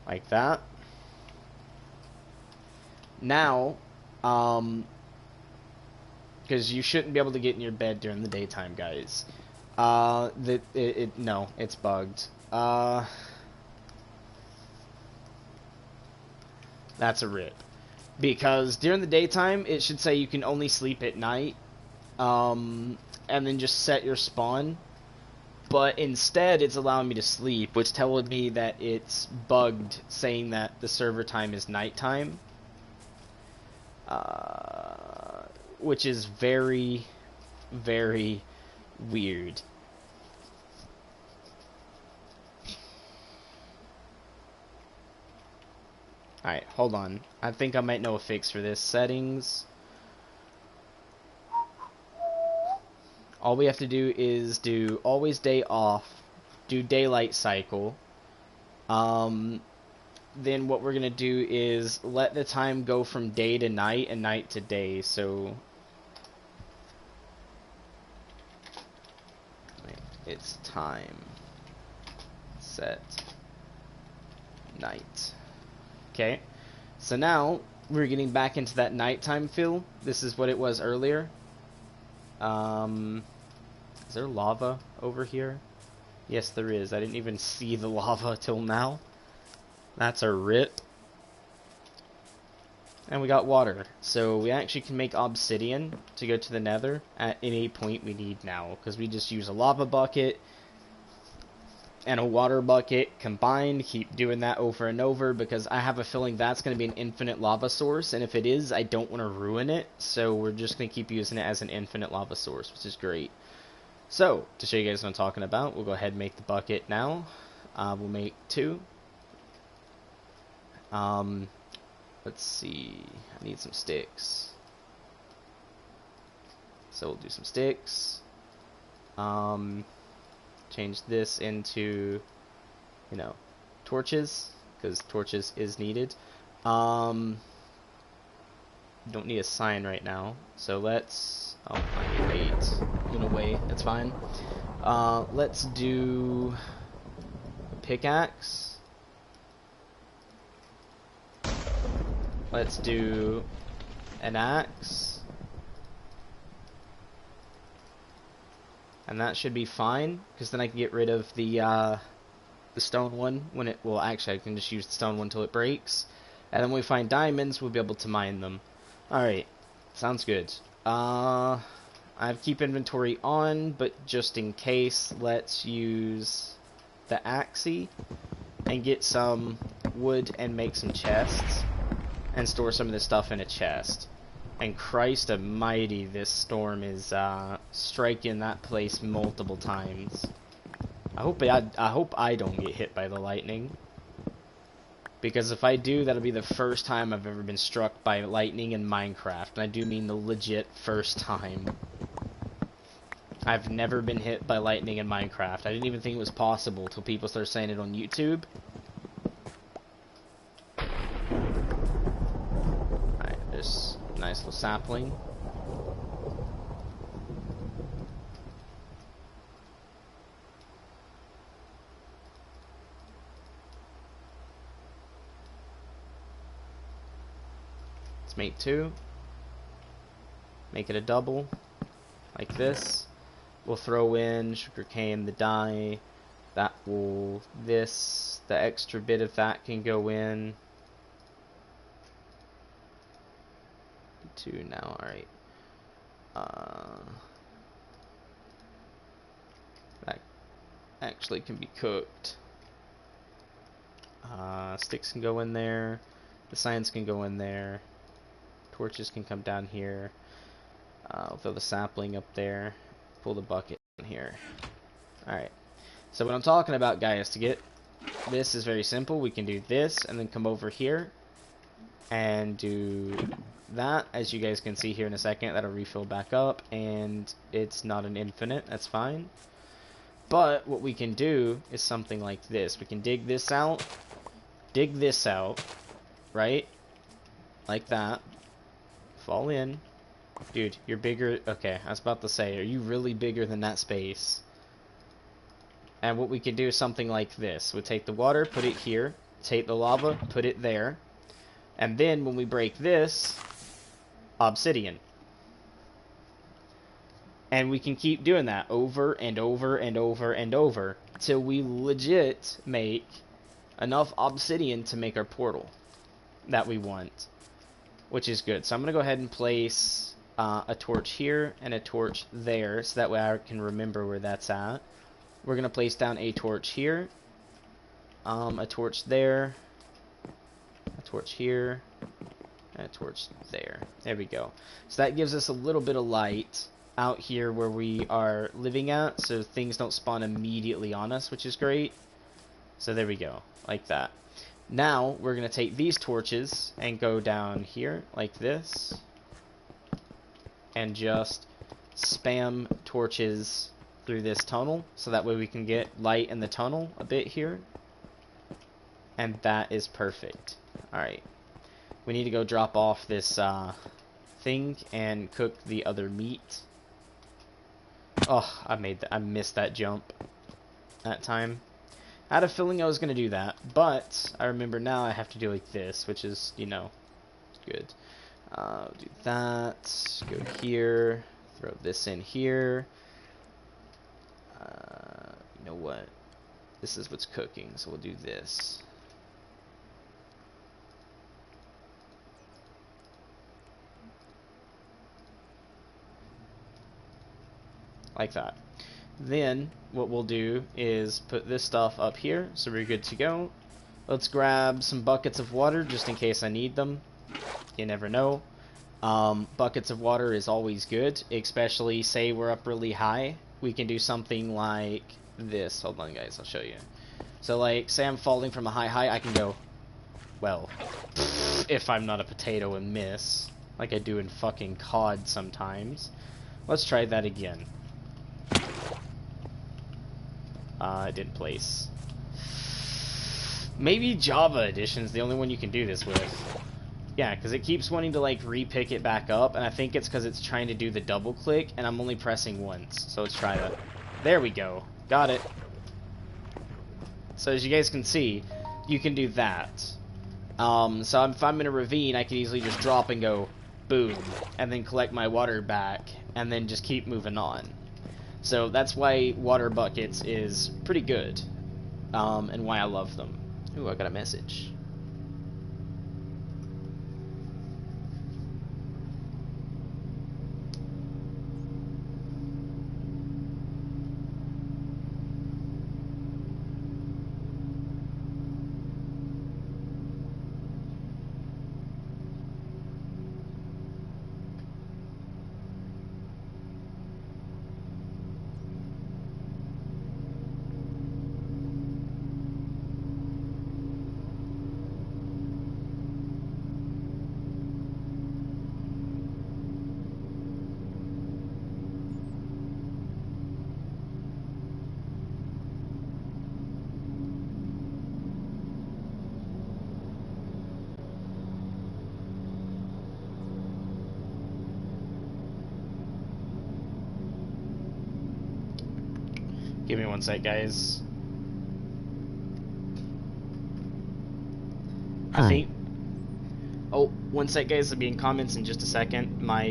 like that. Now, because you shouldn't be able to get in your bed during the daytime, guys. No, it's bugged. That's a rip. Because during the daytime, it should say you can only sleep at night, and then just set your spawn. But instead, it's allowing me to sleep, which tells me that it's bugged, saying that the server time is nighttime. Which is very, very weird. Alright, hold on. I think I might know a fix for this. Settings. All we have to do is do always day off, do daylight cycle. Then what we're going to do is let the time go from day to night and night to day. So it's time set night. Okay, so now we're getting back into that nighttime feel. This is what it was earlier. Is there lava over here? Yes, there is. I didn't even see the lava till now. That's a rip. And we got water. So we actually can make obsidian to go to the nether at any point we need now. Because we just use a lava bucket and a water bucket combined. Keep doing that over and over because I have a feeling that's going to be an infinite lava source. And if it is, I don't want to ruin it. So we're just going to keep using it as an infinite lava source, which is great. So, to show you guys what I'm talking about, we'll go ahead and make the bucket now. We'll make 2. Let's see. I need some sticks. So we'll do some sticks. Change this into, you know, torches, because torches is needed. Don't need a sign right now, so let's... Oh, I need 8. I'm gonna wait, that's fine. Let's do a pickaxe. Let's do an axe. And that should be fine, because then I can get rid of the stone one when it... Well, actually, I can just use the stone one until it breaks. And then when we find diamonds, we'll be able to mine them. Alright, sounds good. I have keep inventory on, but just in case, let's use the axe and get some wood and make some chests and store some of this stuff in a chest. And Christ almighty, this storm is striking that place multiple times. I hope I don't get hit by the lightning. Because if I do, that'll be the first time I've ever been struck by lightning in Minecraft. And I do mean the legit first time. I've never been hit by lightning in Minecraft. I didn't even think it was possible till people started saying it on YouTube. Alright, this nice little sapling. Let's make 2. Make it a double, like this. We'll throw in sugarcane, the dye. That will, the extra bit of that can go in. 2 now, alright. That actually can be cooked. Sticks can go in there. The signs can go in there. Torches can come down here. We'll throw the sapling up there. Pull the bucket in here. Alright. So what I'm talking about, guys, to get this is very simple. We can do this and then come over here and do that. As you guys can see here in a second, that'll refill back up, and it's not an infinite. That's fine. But what we can do is something like this. We can dig this out, right? Like that. Fall in. Dude, you're bigger. Okay, I was about to say, are you really bigger than that space? And what we can do is something like this. We'll take the water, put it here. Take the lava, put it there. And then when we break this, obsidian. And we can keep doing that over and over and over and over till we legit make enough obsidian to make our portal. that we want, which is good. So I'm going to go ahead and place a torch here and a torch there, so that way I can remember where that's at. We're going to place down a torch here, a torch there, a torch here, and a torch there. There we go. So that gives us a little bit of light out here where we are living at, so things don't spawn immediately on us, which is great. So there we go, like that. Now we're going to take these torches and go down here like this, and just spam torches through this tunnel, so that way we can get light in the tunnel a bit here. And that is perfect. Alright. We need to go drop off this thing and cook the other meat. Oh, I missed that jump that time. I had a feeling I was going to do that, but I remember now I have to do like this, which is, you know, good. Do that, go here, throw this in here. You know what? This is what's cooking, so we'll do this. Like that. Then what we'll do is put this stuff up here, so we're good to go. Let's grab some buckets of water just in case I need them. You never know. Buckets of water is always good, especially say we're up really high. We can do something like this. Hold on, guys, I'll show you. So, like, say I'm falling from a high, I can go, well, if I'm not a potato, and miss, like I do in fucking COD sometimes. Let's try that again. It didn't place. Maybe Java Edition's the only one you can do this with. Yeah, because it keeps wanting to, like, re-pick it back up, and I think it's because it's trying to do the double click, and I'm only pressing once. So let's try that. There we go. Got it. So as you guys can see, you can do that. So if I'm in a ravine, I can easily just drop and go, boom, and then collect my water back, and then just keep moving on. So that's why water buckets is pretty good, and why I love them. Ooh, I got a message. Give me one sec, guys. Hi. I think... Oh, one sec, guys. I'll be in comments in just a second. My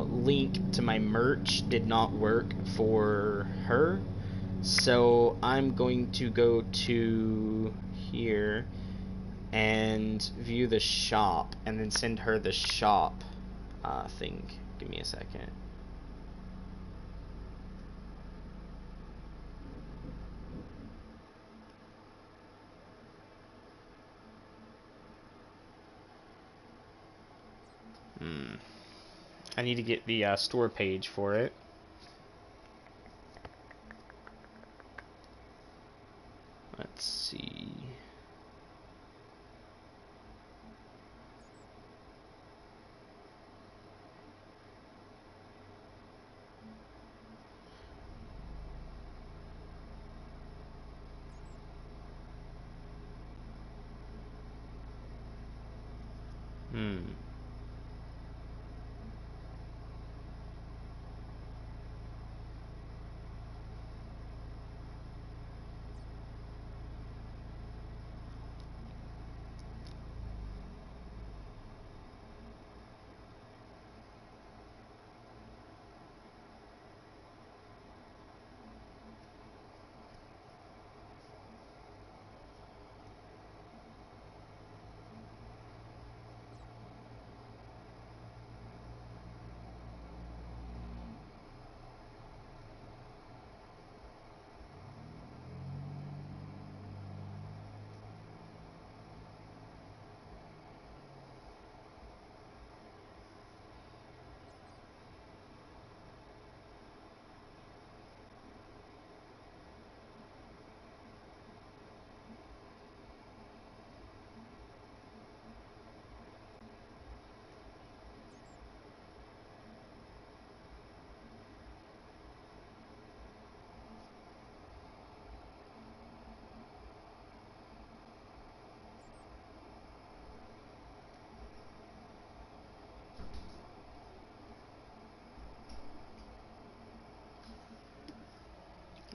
link to my merch did not work for her. So I'm going to go to here and view the shop and then send her the shop thing. Give me a second. I need to get the store page for it. Let's see.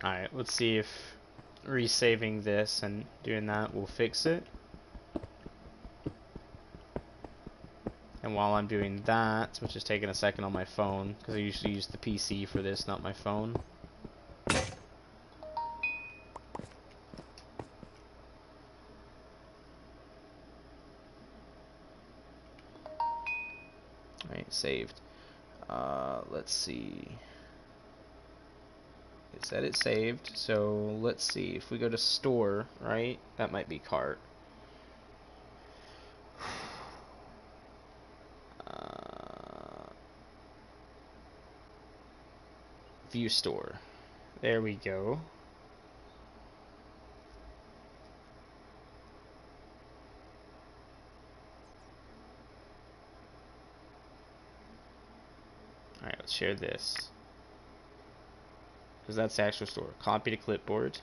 Alright, let's see if resaving this and doing that will fix it. And while I'm doing that, which is taking a second on my phone, because I usually use the PC for this, not my phone. Alright, saved. Let's see. It said it saved, so let's see. If we go to store, right? That might be cart. View store. There we go. Alright, let's share this. Because that's the actual store. Copy to clipboard.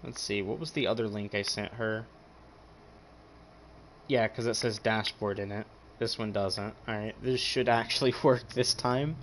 Let's see, what was the other link I sent her? Yeah, because it says dashboard in it. This one doesn't. Alright, this should actually work this time.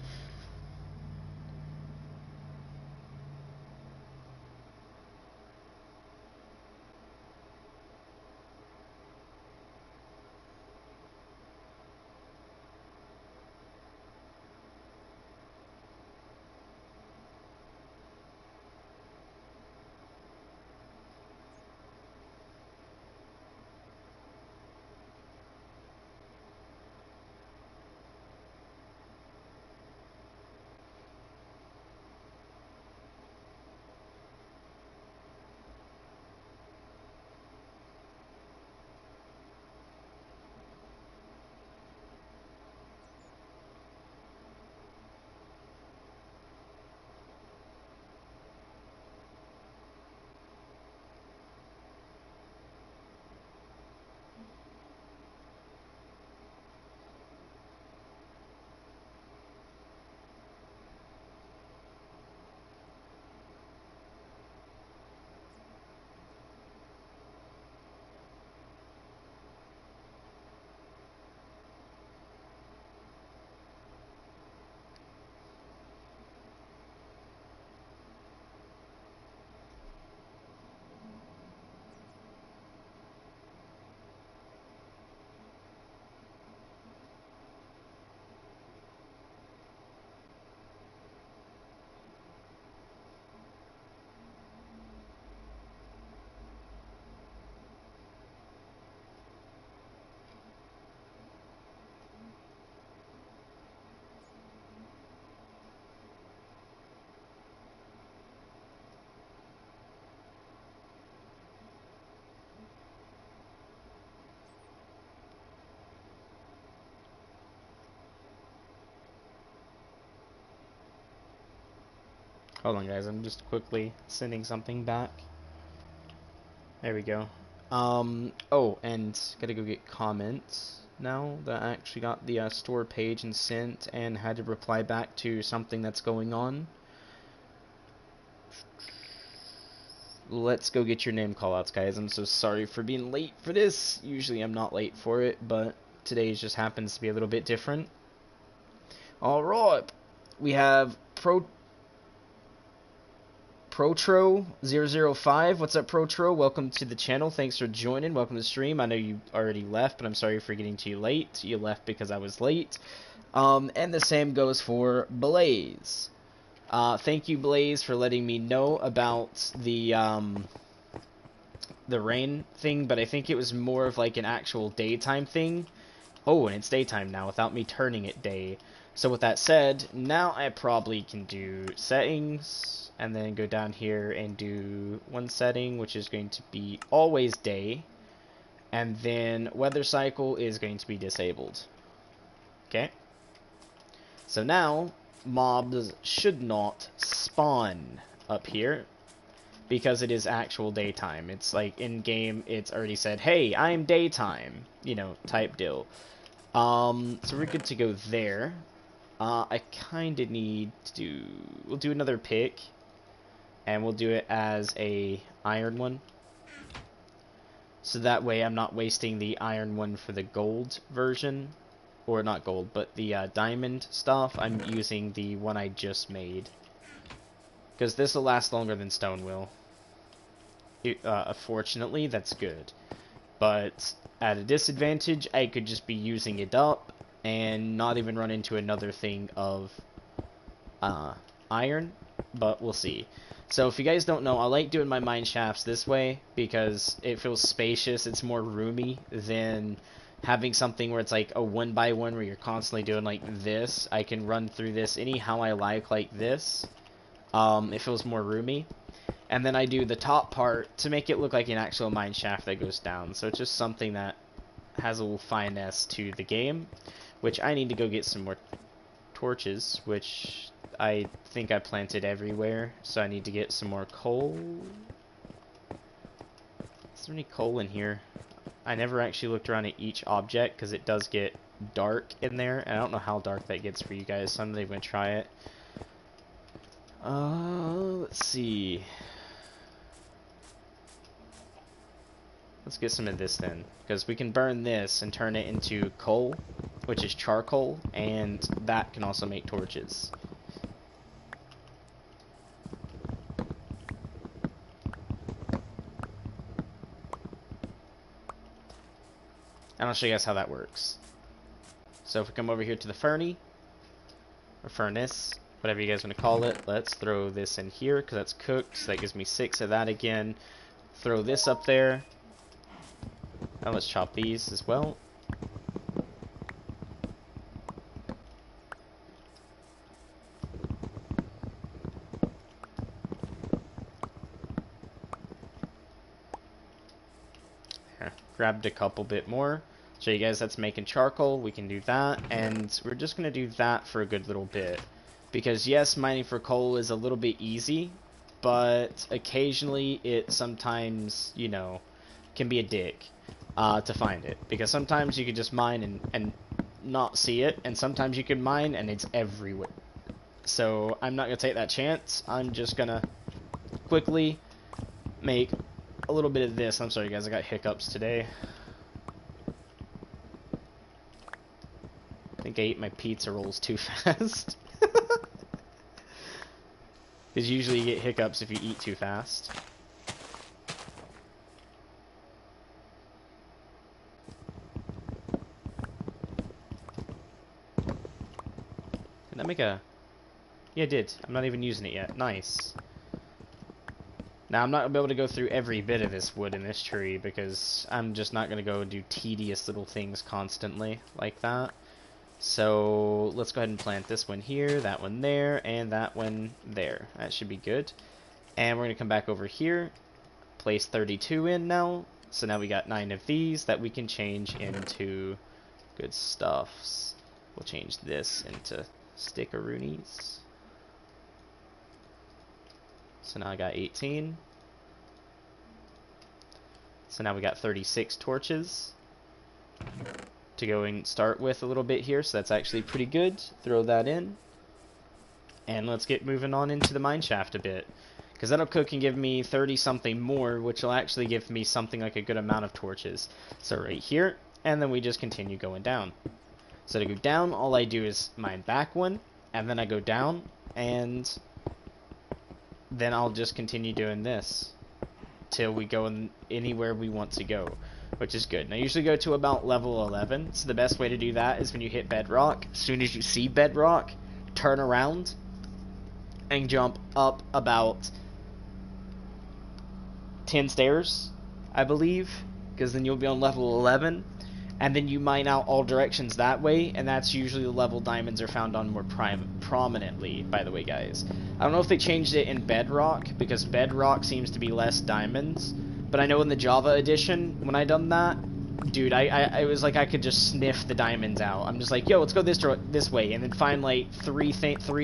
Hold on, guys. I'm just quickly sending something back. There we go. Oh, and gotta go get comments now that I actually got the store page and sent and had to reply back to something that's going on. Let's go get your name callouts, guys. I'm so sorry for being late for this. Usually I'm not late for it, but today just happens to be a little bit different. Alright. We have Protro005. What's up, Protro? Welcome to the channel. Thanks for joining. Welcome to the stream. I know you already left, but I'm sorry for getting to you late. You left because I was late. And the same goes for Blaze. Thank you, Blaze, for letting me know about the rain thing, but I think it was more of like an actual daytime thing. Oh, and it's daytime now without me turning it day. So with that said, now I probably can do settings and then go down here and do one setting, which is going to be always day, and then weather cycle is going to be disabled. Okay? So now mobs should not spawn up here, because it is actual daytime. It's like in game, it's already said, "Hey, I'm daytime," you know, type deal. So we're good to go there. I kind of need to do. We'll do another pick, and we'll do it as a iron one. So that way I'm not wasting the iron one for the gold version. Or not gold, but the diamond stuff. I'm using the one I just made. Because this will last longer than stone will. Fortunately, that's good. But at a disadvantage, I could just be using it up and not even run into another thing of iron. But we'll see. So if you guys don't know, I like doing my mine shafts this way because it feels spacious. It's more roomy than having something where it's like a 1x1 where you're constantly doing like this. I can run through this anyhow I like this. It feels more roomy. And then I do the top part to make it look like an actual mine shaft that goes down. So it's just something that has a little finesse to the game, which I need to go get some more torches, which I think I planted everywhere, so I need to get some more coal. Is there any coal in here? I never actually looked around at each object, because it does get dark in there, and I don't know how dark that gets for you guys, so I'm not even going to try it. Let's see. Let's get some of this then, because we can burn this and turn it into coal, which is charcoal, and that can also make torches. And I'll show you guys how that works. So if we come over here to the or furnace, whatever you guys want to call it, let's throw this in here because that's cooked, so that gives me 6 of that again. Throw this up there. Now let's chop these as well. Here, grabbed a couple bit more. Show you guys that's making charcoal. We can do that, and we're just going to do that for a good little bit. Because yes, mining for coal is a little bit easy, but occasionally it sometimes, you know, can be a dick to find it. Because sometimes you can just mine and not see it, and sometimes you can mine and it's everywhere. So I'm not going to take that chance. I'm just going to quickly make a little bit of this. I'm sorry guys, I got hiccups today. I think I ate my pizza rolls too fast. Because usually you get hiccups if you eat too fast. Did that make a... Yeah, it did. I'm not even using it yet. Nice. Now, I'm not going to be able to go through every bit of this wood in this tree because I'm just not going to go do tedious little things constantly like that. So let's go ahead and plant this one here, that one there, and that one there. That should be good. And we're going to come back over here, place 32 in now. So now we got 9 of these that we can change into good stuffs. We'll change this into stickeroonies. So now I got 18. So now we got 36 torches to go and start with a little bit here, so that's actually pretty good. Throw that in, and let's get moving on into the mine shaft a bit, because that'll cook and give me 30 something more, which will actually give me something like a good amount of torches. So right here, and then we just continue going down. So to go down, all I do is mine back one, and then I go down, and then I'll just continue doing this till we go in anywhere we want to go, which is good. And I usually go to about level 11, so the best way to do that is when you hit bedrock. As soon as you see bedrock, turn around and jump up about 10 stairs, I believe, because then you'll be on level 11, and then you mine out all directions that way, and that's usually the level diamonds are found on more prominently, by the way, guys. I don't know if they changed it in bedrock, because bedrock seems to be less diamonds. But I know in the Java edition, when I done that, dude, I was like, I could just sniff the diamonds out. I'm just like, yo, let's go this way, and then find like three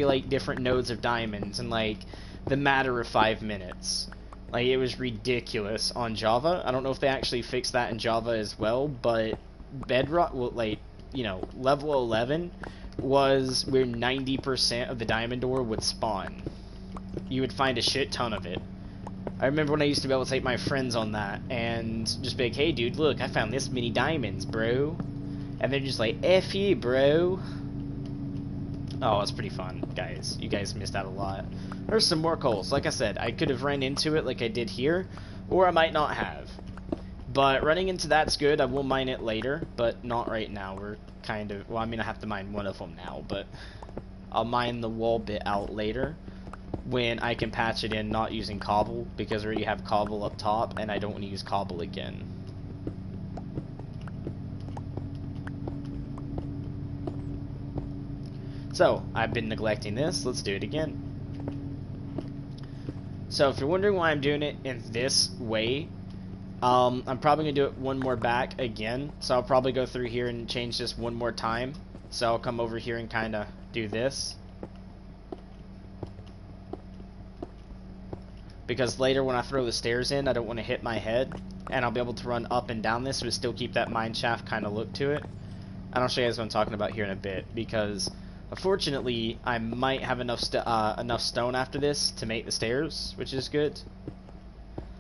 like different nodes of diamonds in like the matter of 5 minutes. Like, it was ridiculous on Java. I don't know if they actually fixed that in Java as well, but Bedrock, well, like, you know, level 11 was where 90% of the diamond ore would spawn. You would find a shit ton of it. I remember when I used to be able to take my friends on that and just be like, hey dude, look, I found this many diamonds, bro. And they're just like, F you, bro. Oh, it's pretty fun, guys. You guys missed out a lot. There's some more coals. Like I said, I could have ran into it like I did here, or I might not have. But running into that's good. I will mine it later, but not right now. We're kind of... Well, I mean, I have to mine one of them now, but I'll mine the wall bit out later when I can patch it in not using cobble, because I already have cobble up top, and I don't want to use cobble again. So, I've been neglecting this. Let's do it again. So, if you're wondering why I'm doing it in this way, I'm probably going to do it one more back again. So, I'll probably go through here and change this one more time. So, I'll come over here and kind of do this. Because later when I throw the stairs in, I don't want to hit my head. And I'll be able to run up and down this, but still keep that mine shaft kind of look to it. And I'll show you guys what I'm talking about here in a bit. Because, unfortunately, I might have enough stone after this to make the stairs, which is good.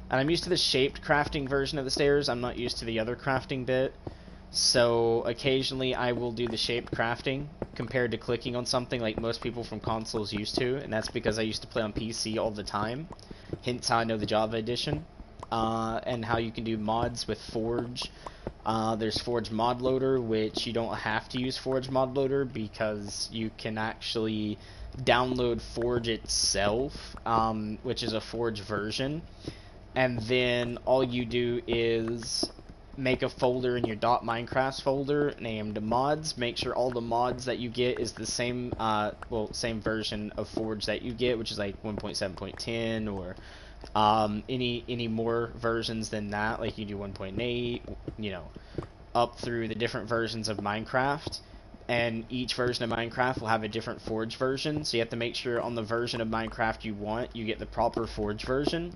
And I'm used to the shaped crafting version of the stairs. I'm not used to the other crafting bit. So, occasionally I will do the shaped crafting compared to clicking on something like most people from consoles used to. And that's because I used to play on PC all the time. Hence how I know the Java edition. And how you can do mods with Forge. There's Forge Mod Loader, which you don't have to use Forge Mod Loader because you can actually download Forge itself, which is a Forge version. And then all you do is make a folder in your .minecraft folder named mods. Make sure all the mods that you get is the same, same version of Forge that you get, which is like 1.7.10 or any more versions than that. Like you do 1.8, you know, up through the different versions of Minecraft. And each version of Minecraft will have a different Forge version, so you have to make sure on the version of Minecraft you want, you get the proper Forge version.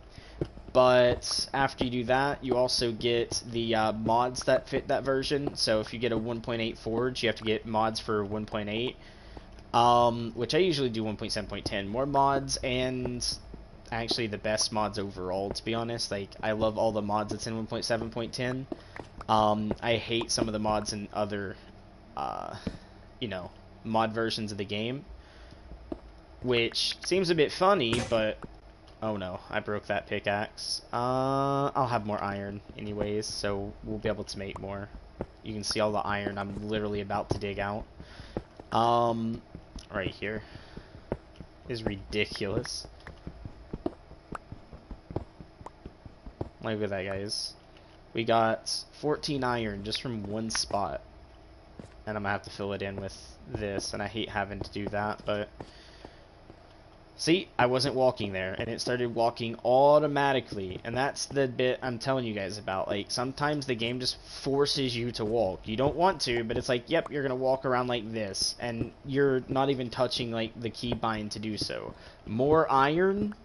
But after you do that, you also get the mods that fit that version. So if you get a 1.8 Forge, you have to get mods for 1.8, which I usually do 1.7.10. More mods, and actually the best mods overall, to be honest. Like, I love all the mods that's in 1.7.10. I hate some of the mods in other, you know, mod versions of the game, which seems a bit funny, but... Oh no, I broke that pickaxe. I'll have more iron anyways, so we'll be able to make more. You can see all the iron I'm literally about to dig out. Right here is ridiculous. Look at that, guys. We got 14 iron just from one spot. And I'm gonna have to fill it in with this, and I hate having to do that, but... See, I wasn't walking there, and it started walking automatically, and that's the bit I'm telling you guys about. Like, sometimes the game just forces you to walk. You don't want to, but it's like, yep, you're gonna walk around like this, and you're not even touching, like, the keybind to do so. More iron?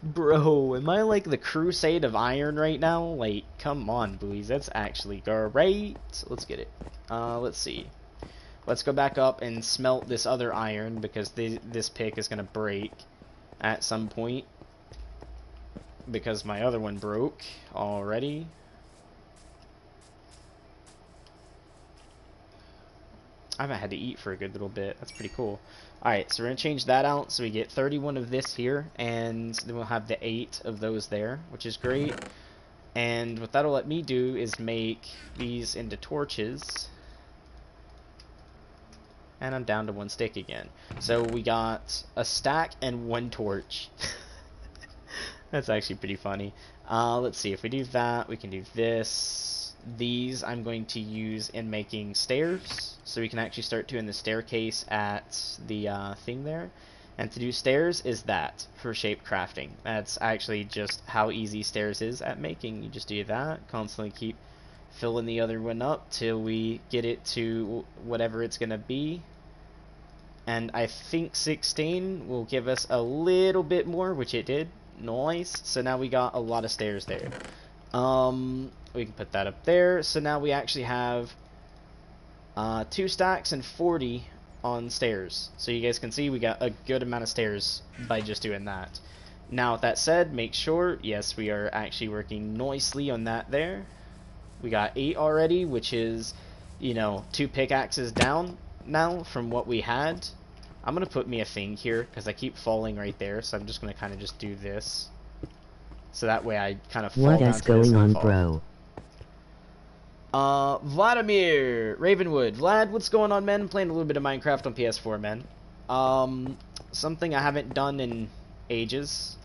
Bro, am I like the crusade of iron right now? Like, come on, boys, that's actually great. Let's get it. Let's see. Let's go back up and smelt this other iron, because this pick is going to break at some point. Because my other one broke already. I haven't had to eat for a good little bit. That's pretty cool. Alright, so we're going to change that out. So we get 31 of this here, and then we'll have the 8 of those there, which is great. And what that'll let me do is make these into torches. And I'm down to 1 stick again. So we got a stack and 1 torch. That's actually pretty funny. Let's see, if we do that, we can do this. These I'm going to use in making stairs. So we can actually start doing the staircase at the thing there. And to do stairs is that for shape crafting. That's actually just how easy stairs is at making. You just do that, constantly keep filling the other one up till we get it to whatever it's gonna be. And I think 16 will give us a little bit more, which it did. Nice. So now we got a lot of stairs there. We can put that up there. So now we actually have 2 stacks and 40 on stairs. So you guys can see we got a good amount of stairs by just doing that. Now with that said, make sure, yes, we are actually working nicely on that there. We got 8 already, which is, you know, 2 pickaxes down now from what we had. I'm going to put me a thing here because I keep falling right there, so I'm just going to kind of just do this. So that way I kind of fall what down is to this going and on, fall. bro? Vladimir Ravenwood. Vlad, what's going on, man? I'm playing a little bit of Minecraft on PS4, man. Something I haven't done in ages.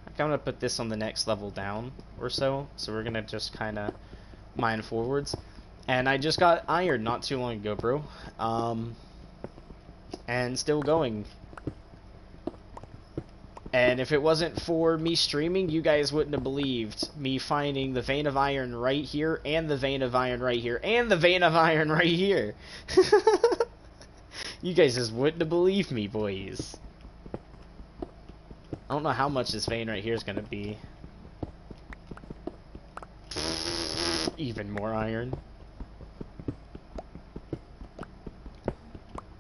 I'm gonna put this on the next level down or so. So we're gonna just kind of mine forwards. And I just got iron not too long ago, bro. And still going. And if it wasn't for me streaming, you guys wouldn't have believed me finding the vein of iron right here, and the vein of iron right here, and the vein of iron right here. You guys just wouldn't have believed me, boys. I don't know how much this vein right here is going to be. Even more iron.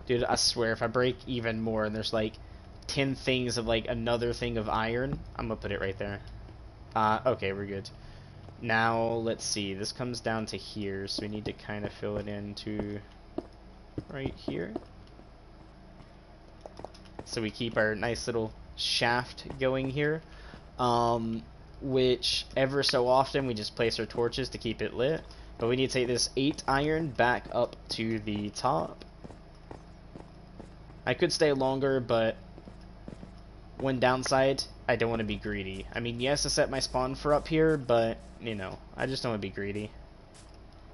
Dude, I swear, if I break even more and there's like 10 things of like another thing of iron, I'm gonna put it right there. Okay, we're good. Now, let's see. This comes down to here, so we need to kind of fill it into right here. So we keep our nice little shaft going here. Which ever so often we just place our torches to keep it lit. But we need to take this 8 iron back up to the top. I could stay longer, but one downside, I don't want to be greedy. I mean, yes, I set my spawn for up here, but, you know, I just don't want to be greedy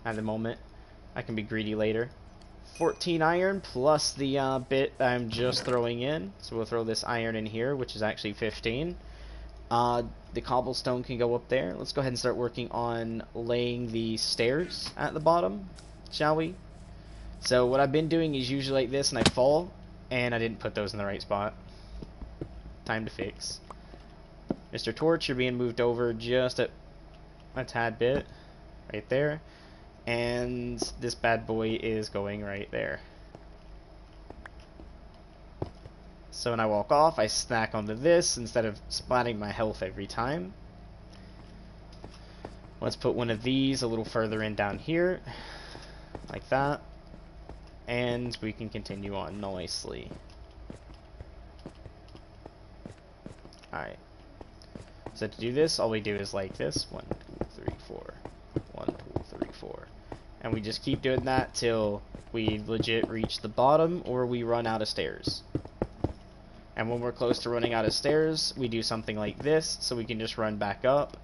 at the moment. I can be greedy later. 14 iron plus the bit that I'm just throwing in. So we'll throw this iron in here, which is actually 15. The cobblestone can go up there. Let's go ahead and start working on laying the stairs at the bottom, shall we? So what I've been doing is usually like this, and I fall, and I didn't put those in the right spot. Time to fix. Mr. Torch, you're being moved over just a tad bit. Right there. And this bad boy is going right there. So when I walk off, I snack onto this instead of splatting my health every time. Let's put one of these a little further in down here. Like that. And we can continue on nicely. Alright. So to do this, all we do is like this. 1, 2, 3, 4. 1, 2, 3, 4. And we just keep doing that till we legit reach the bottom or we run out of stairs. And when we're close to running out of stairs, we do something like this, so we can just run back up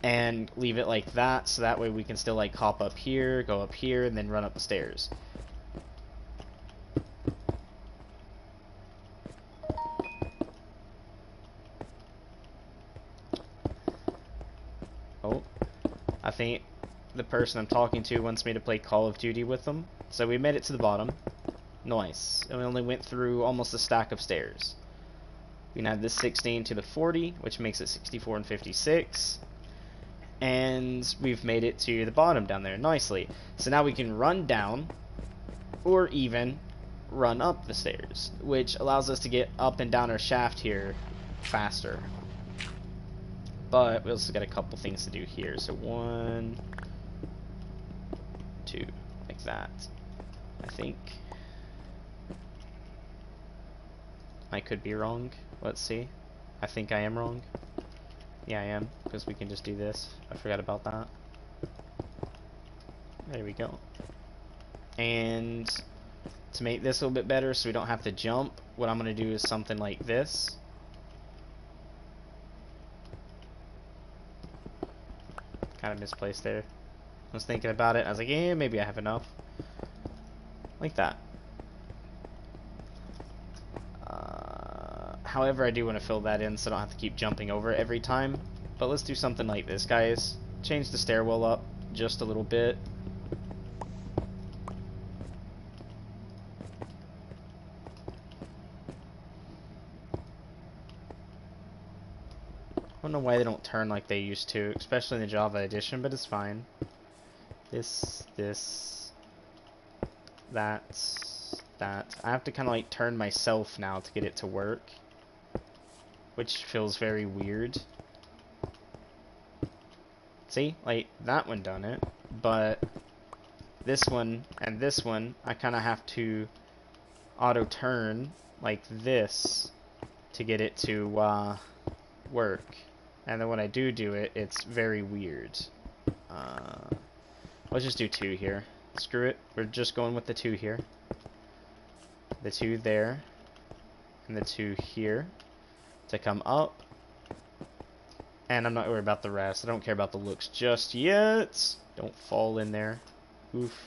and leave it like that, so that way we can still like hop up here, go up here, and then run up the stairs. Oh, I think the person I'm talking to wants me to play Call of Duty with them. So we made it to the bottom. Nice. And we only went through almost a stack of stairs. We can add this 16 to the 40, which makes it 64 and 56. And we've made it to the bottom down there nicely. So now we can run down, or even run up the stairs, which allows us to get up and down our shaft here faster. But we also got a couple things to do here. So 1, 2, like that. I think. I could be wrong. Let's see. I think I am wrong. Yeah, I am, because we can just do this. I forgot about that. There we go. And to make this a little bit better so we don't have to jump, what I'm going to do is something like this. Kind of misplaced there. I was thinking about it. I was like, yeah, maybe I have enough. Like that. However, I do want to fill that in so I don't have to keep jumping over it every time. But let's do something like this, guys. Change the stairwell up just a little bit. don't know why they don't turn like they used to, especially in the Java edition, but it's fine. This, that. I have to kind of like turn myself now to get it to work, which feels very weird. See, like that one done it, but this one and this one, I kind of have to auto turn like this to get it to work. And then when I do it, it's very weird. Let's just do 2 here. Screw it. We're just going with the 2 here. The 2 there. And the 2 here. To come up. And I'm not worried about the rest. I don't care about the looks just yet. Don't fall in there. Oof.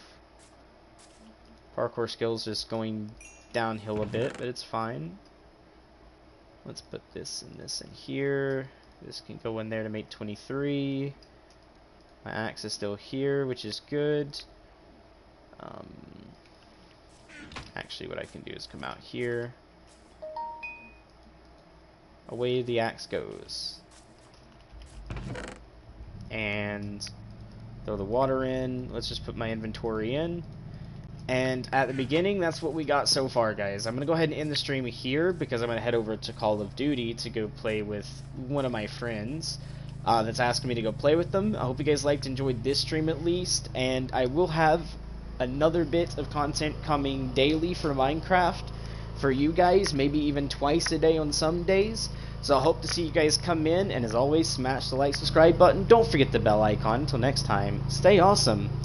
Parkour skills just going downhill a bit, but it's fine. Let's put this in here. This can go in there to make 23. My axe is still here, which is good. Actually, what I can do is come out here. Away the axe goes. And throw the water in. Let's just put my inventory in. And at the beginning, that's what we got so far, guys. I'm going to go ahead and end the stream here because I'm going to head over to Call of Duty to go play with one of my friends that's asking me to go play with them. I hope you guys liked, enjoyed this stream at least, and I will have another bit of content coming daily for Minecraft for you guys, maybe even twice a day on some days. So I hope to see you guys come in, and as always, smash the like, subscribe button. Don't forget the bell icon. Until next time, stay awesome.